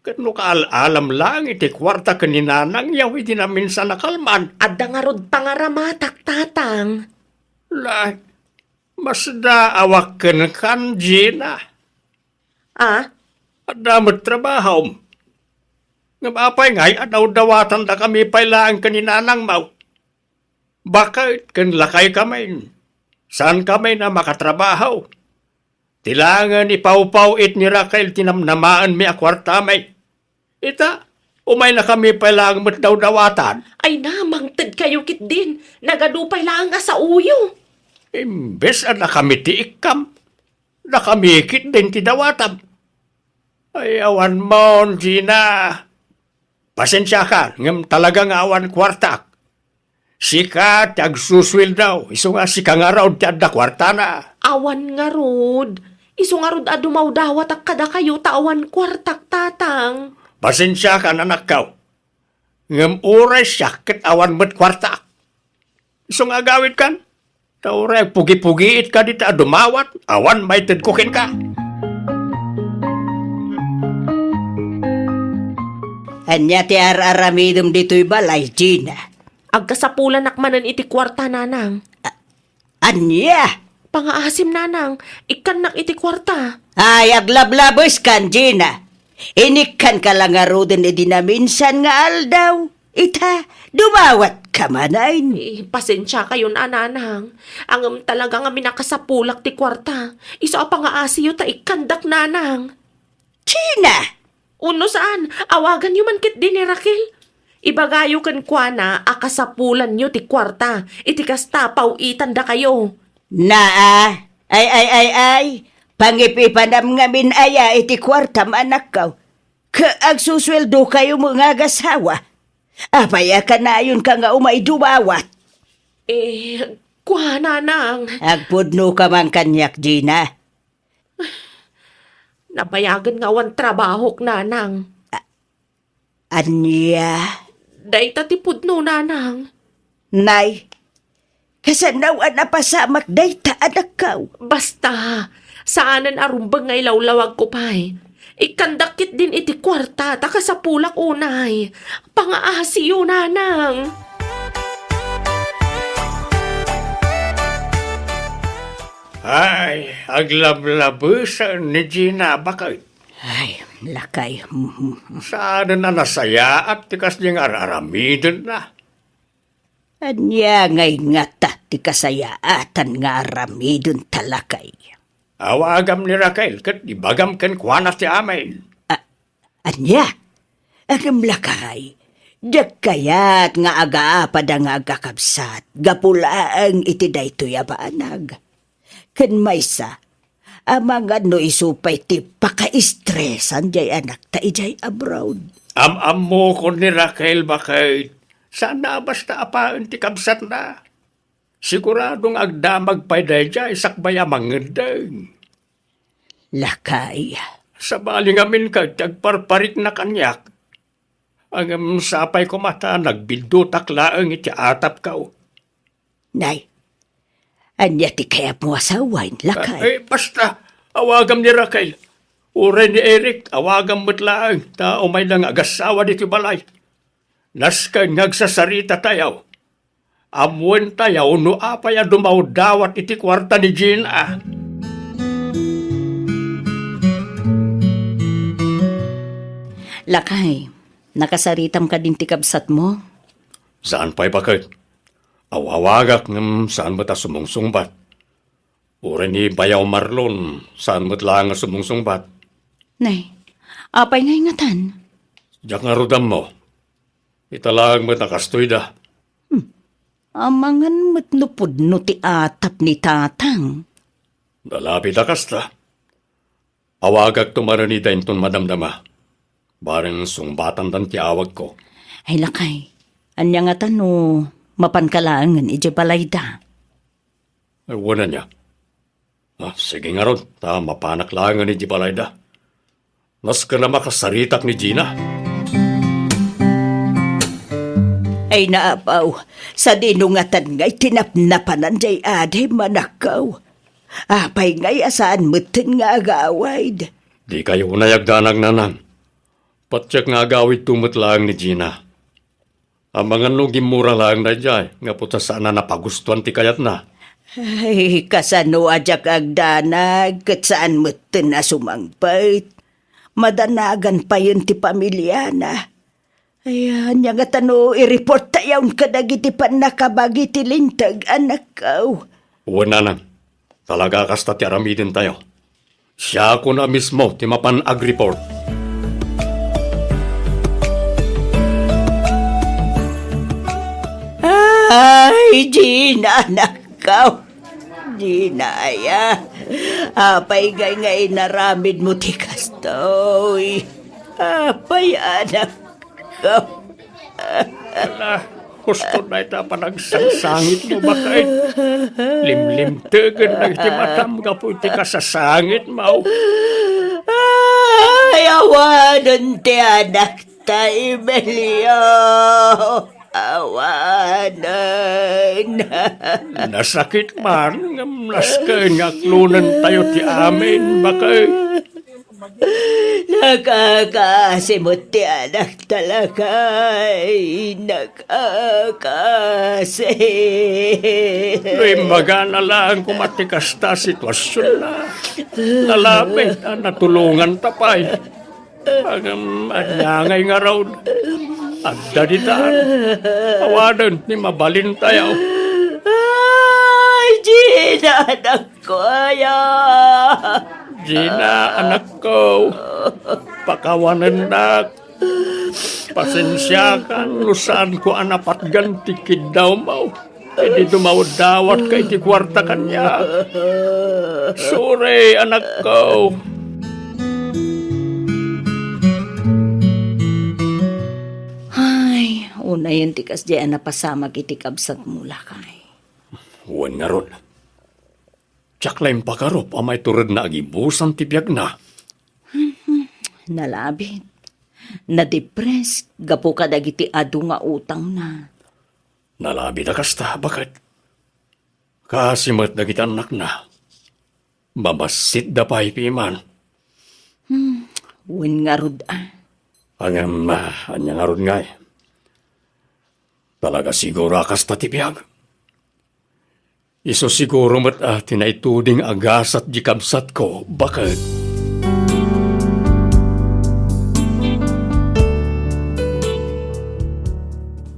Kano alam lang iti kwarta kaninanang yaw iti na minsan nakalman. Adda nga rod pangaramatak, tatang. Mas daawak ka na kan, Gina. Adamot trabaho. Nga mapay ngay, adaw-dawatan da kami pailaan kaninanang mau. Bakit kan lakay kami? Saan kami na makatrabaho? Tilangan ipaw-paw it ni Raquel tinamnamaan mi akwarta may. Ita, umay na kami pailang mo't daw-dawatan. Ay namang tad kayo kit din. Nagadupay lang nga sa uyo. Imbes na kami ti ikam. Nakamikit din ti dawatam. Ay awan mo, Gina. Pasensya ka, ngam talagang awan kwartak. Sika, tagsuswil daw. Iso nga sika nga raw ti adda kwarta na. Awan nga rod. Iso nga rod adumaw dawat ak kada kayo tawan kwartak, tatang. Pasensya ka, anak kaw. Ngam uray siya ket awan mo't kwartak. Iso nga gawid kan? Tauray, pugi-pugiit ka dita dumawat. Awan may tedkukin ka. Anya ti araramidom dito'y balay, Gina. Agkasapulan nakmanan iti kwarta, nanang. Anya? Pangaasim, nanang. Ikan nak iti kwarta. Ay, aglablabos kan, Gina. Inikan ka lang nga rodin dinaminsan nga aldaw. Ita, dumawat ka manayin. Pasensya kayo na, nanang. Ang talaga nga minakasapulak ti kwarta. Iso a pangaasiyo ta ikandak, nanang. Gina! Uno saan? Awagan nyo man kit din ni Raquel. Ibagayo kan kwa na akasapulan nyo ti kwarta. Iti kastapaw itanda kayo. Naa, ay. Pangipipanam nga minaya iti kwartam anak ka. Agsusweldo kayo mga gasawa. Apaya ka na yun ka nga umay dumawat. Kwa, nanang. Agpudno ka man kanyak, Gina. Napayagan nga wan trabaho, nanang. Anya? Day tatipod no, nanang. Nay, kasanawan na pasamak day ta anak kaw. Basta, saanan arumbang ngay lawlawag ko pa'y. Ikandakit din iti kwarta, taka sa pulak unay. Pangaasiyo, nanang. Ay, aglablabusan ni Gina bakit? Ay, lakay. Saan na nasaya at tikas niyang araramidin na? Anya ngay nga ta, ti kasayaatan nga aramidon talakay. Awagam ni Raquel kat ibagam ken kuanas ti amin. Anya, agam lakay. Dak kayat nga aga-apad ang agakabsat, gapulaang iti daytoy abaanag. Ken maysa, amang ano isupay ti paka-estresan jay anak ta ijay abroad. Am mo ko ni Raquel bakit? Sana basta apaan ti kabsat na. Siguradong agdamag pa'y dayjay sakbaya mangedeng. Lakay. Sa baling amin ka, tagparparik na kanyak. Ang sapay ko mata, nagbildutak laang iti atap kao. Nay, anya ti kaya mo asawain, lakay. Basta, awagam ni Raquel. Ure ni Eric, awagam mo't laang, ta umay lang agasawa dito balay. Naskan ngagsasarita tayaw. Amwen tayaw, no apaya dumawdawat iti kwarta ni Gina. Lakay, nakasaritam ka din ti kabsat mo? Saan pa'y bakit? Awawagak ng saan mo ta sumungsungbat. Ure ni Bayaw Marlon, saan mo't lang sumungsungbat. Nay, apay nga ingatan. Diyak nga rudam mo. Italang mo't nakastoy da. Amangan matnupod no ti atap ni tatang. Dalapit akasta. Awagak tumara ni Dainton madamdama. Bareng sungbatan dan ti awag ko. Ay lakay, anya nga tano, mapankalangan ije balayda. Ay, wala niya. Sige nga ron, ta mapanak lang ni Jibalayda. Nas ka na makasaritak ni Gina. Ay naapaw, sa dinungatan nga'y tinapnapanan jay ade manakaw. Apay nga'y asaan mutin nga agawaid. Di kayo unayagdanag nanan. Patsak nga agawid tumot lang ni Gina. Ang mga nugimura lang na dyan, nga puta sana napagustuhan ti kayat na. Ay, kasano ajak agdanag, kat saan mutin na sumangpait. Madanagan pa yun ti pamilya na. Ayan, nga tano, i-report tayawn kadagiti pan nakabagi ti lintag, anak kaw. Wala nan. Talaga kasta ti aramidin tayo. Siya ko na mismo ti mapan ag-report. Ay, Gina, anak kaw. Gina, aya. Apay ngay naramid mo ti kastoy. Apay, anak kaw. Ala, gusto na ita panagsangsangit mo bakit? Limlim-tegen na iti matam ka po iti kasasangit mo. Ay, awanan ti anak ta, Emilio. Awanan. Nasakit man, ngamlas ka ngaklunan tayo ti amin bakit? Nakakasimot ti anak talaga. Nakakasi. Imbaga na lang kumatikas ta sitwasyon na. Lalapit na natulungan tapay. Agam anyangay nga raw. Agda ditaan. Awadan ni mabalin tayo. Ay, Gina, anak ko, aya. Gina, anak ko. Pakawanan na. Pasensya ka, saan ko anapat ganti daw mo. E di dumawad-dawat kay ti kwarta kanya. Sorry, anak ko. Ay, una yun tikas diyan na pasamag iti kabsat mula kay. Huwag nga ron. Tsaklaim pakarop amay turad na agibusan ti biyag na. Nalabit. Na-depress, gapo ka dagiti adu nga utang na. Nalabi na kasta, bakit? Kasimat na kita anak na. Mabasit da pa ipiman. Wen nga rod Anyang nga ron nga eh. Talaga siguro kasta tipiyag. Iso siguro mat tinaituding agasat di kabsat ko, bakit?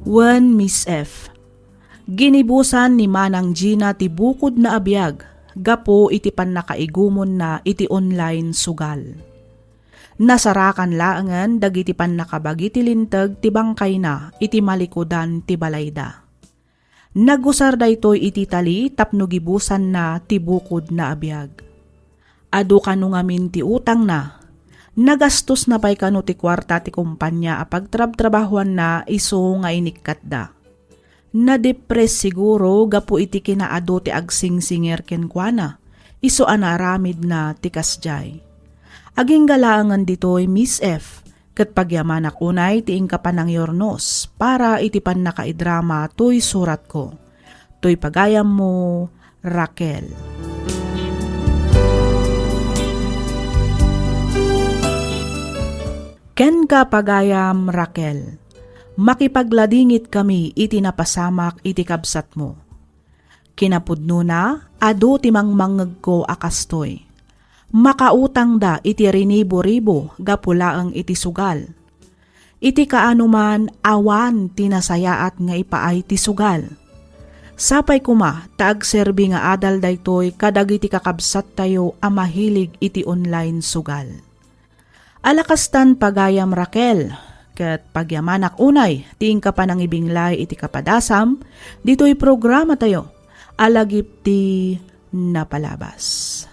Wen Miss F. Ginibusan ni Manang Gina ti bukod na abiyag, gapo iti pannakaigumon na iti online sugal. Nasarakan laangan dagiti pannakabagi ti lintag ti bangkay na iti malikudan ti balayda. Nagusar daytoy iti tali tapno gibusan na ti bukod na abiyag. Adu kanu ngamin ti utang na, nagastos na pay kanu ti kwarta ti kumpanya a pagtrab-trabahuan na iso nga inikkat da. Na-depress siguro gapu iti kinaado ti agsing-singer kenkwana, iso anaramid na ti kasjay. Aging galaangan ditoy Miss F, ket pagyamanak unay ti ingkapan ng yornos, para iti pan nakaidrama toy surat ko. Toy pagayam mo, Raquel. Ken ka pagayam, Raquel. Makipagladingit kami iti napasamak iti kabsat mo. Kinapudno na, adu timang mangeg ko akastoy. Makautang da iti rinibo-ribo gapulaang iti sugal. Iti kaanuman awan tinasayaat nga ipaay ti sugal. Sapay kuma taagserbi nga adal daytoy kadagiti kakabsat tayo a mahilig iti online sugal. Alakastan pagayam Raquel, ket pagyamanak unay, tiing ka pa nang ibinglay iti kapadasam, dito'y programa tayo, alagip ti napalabas.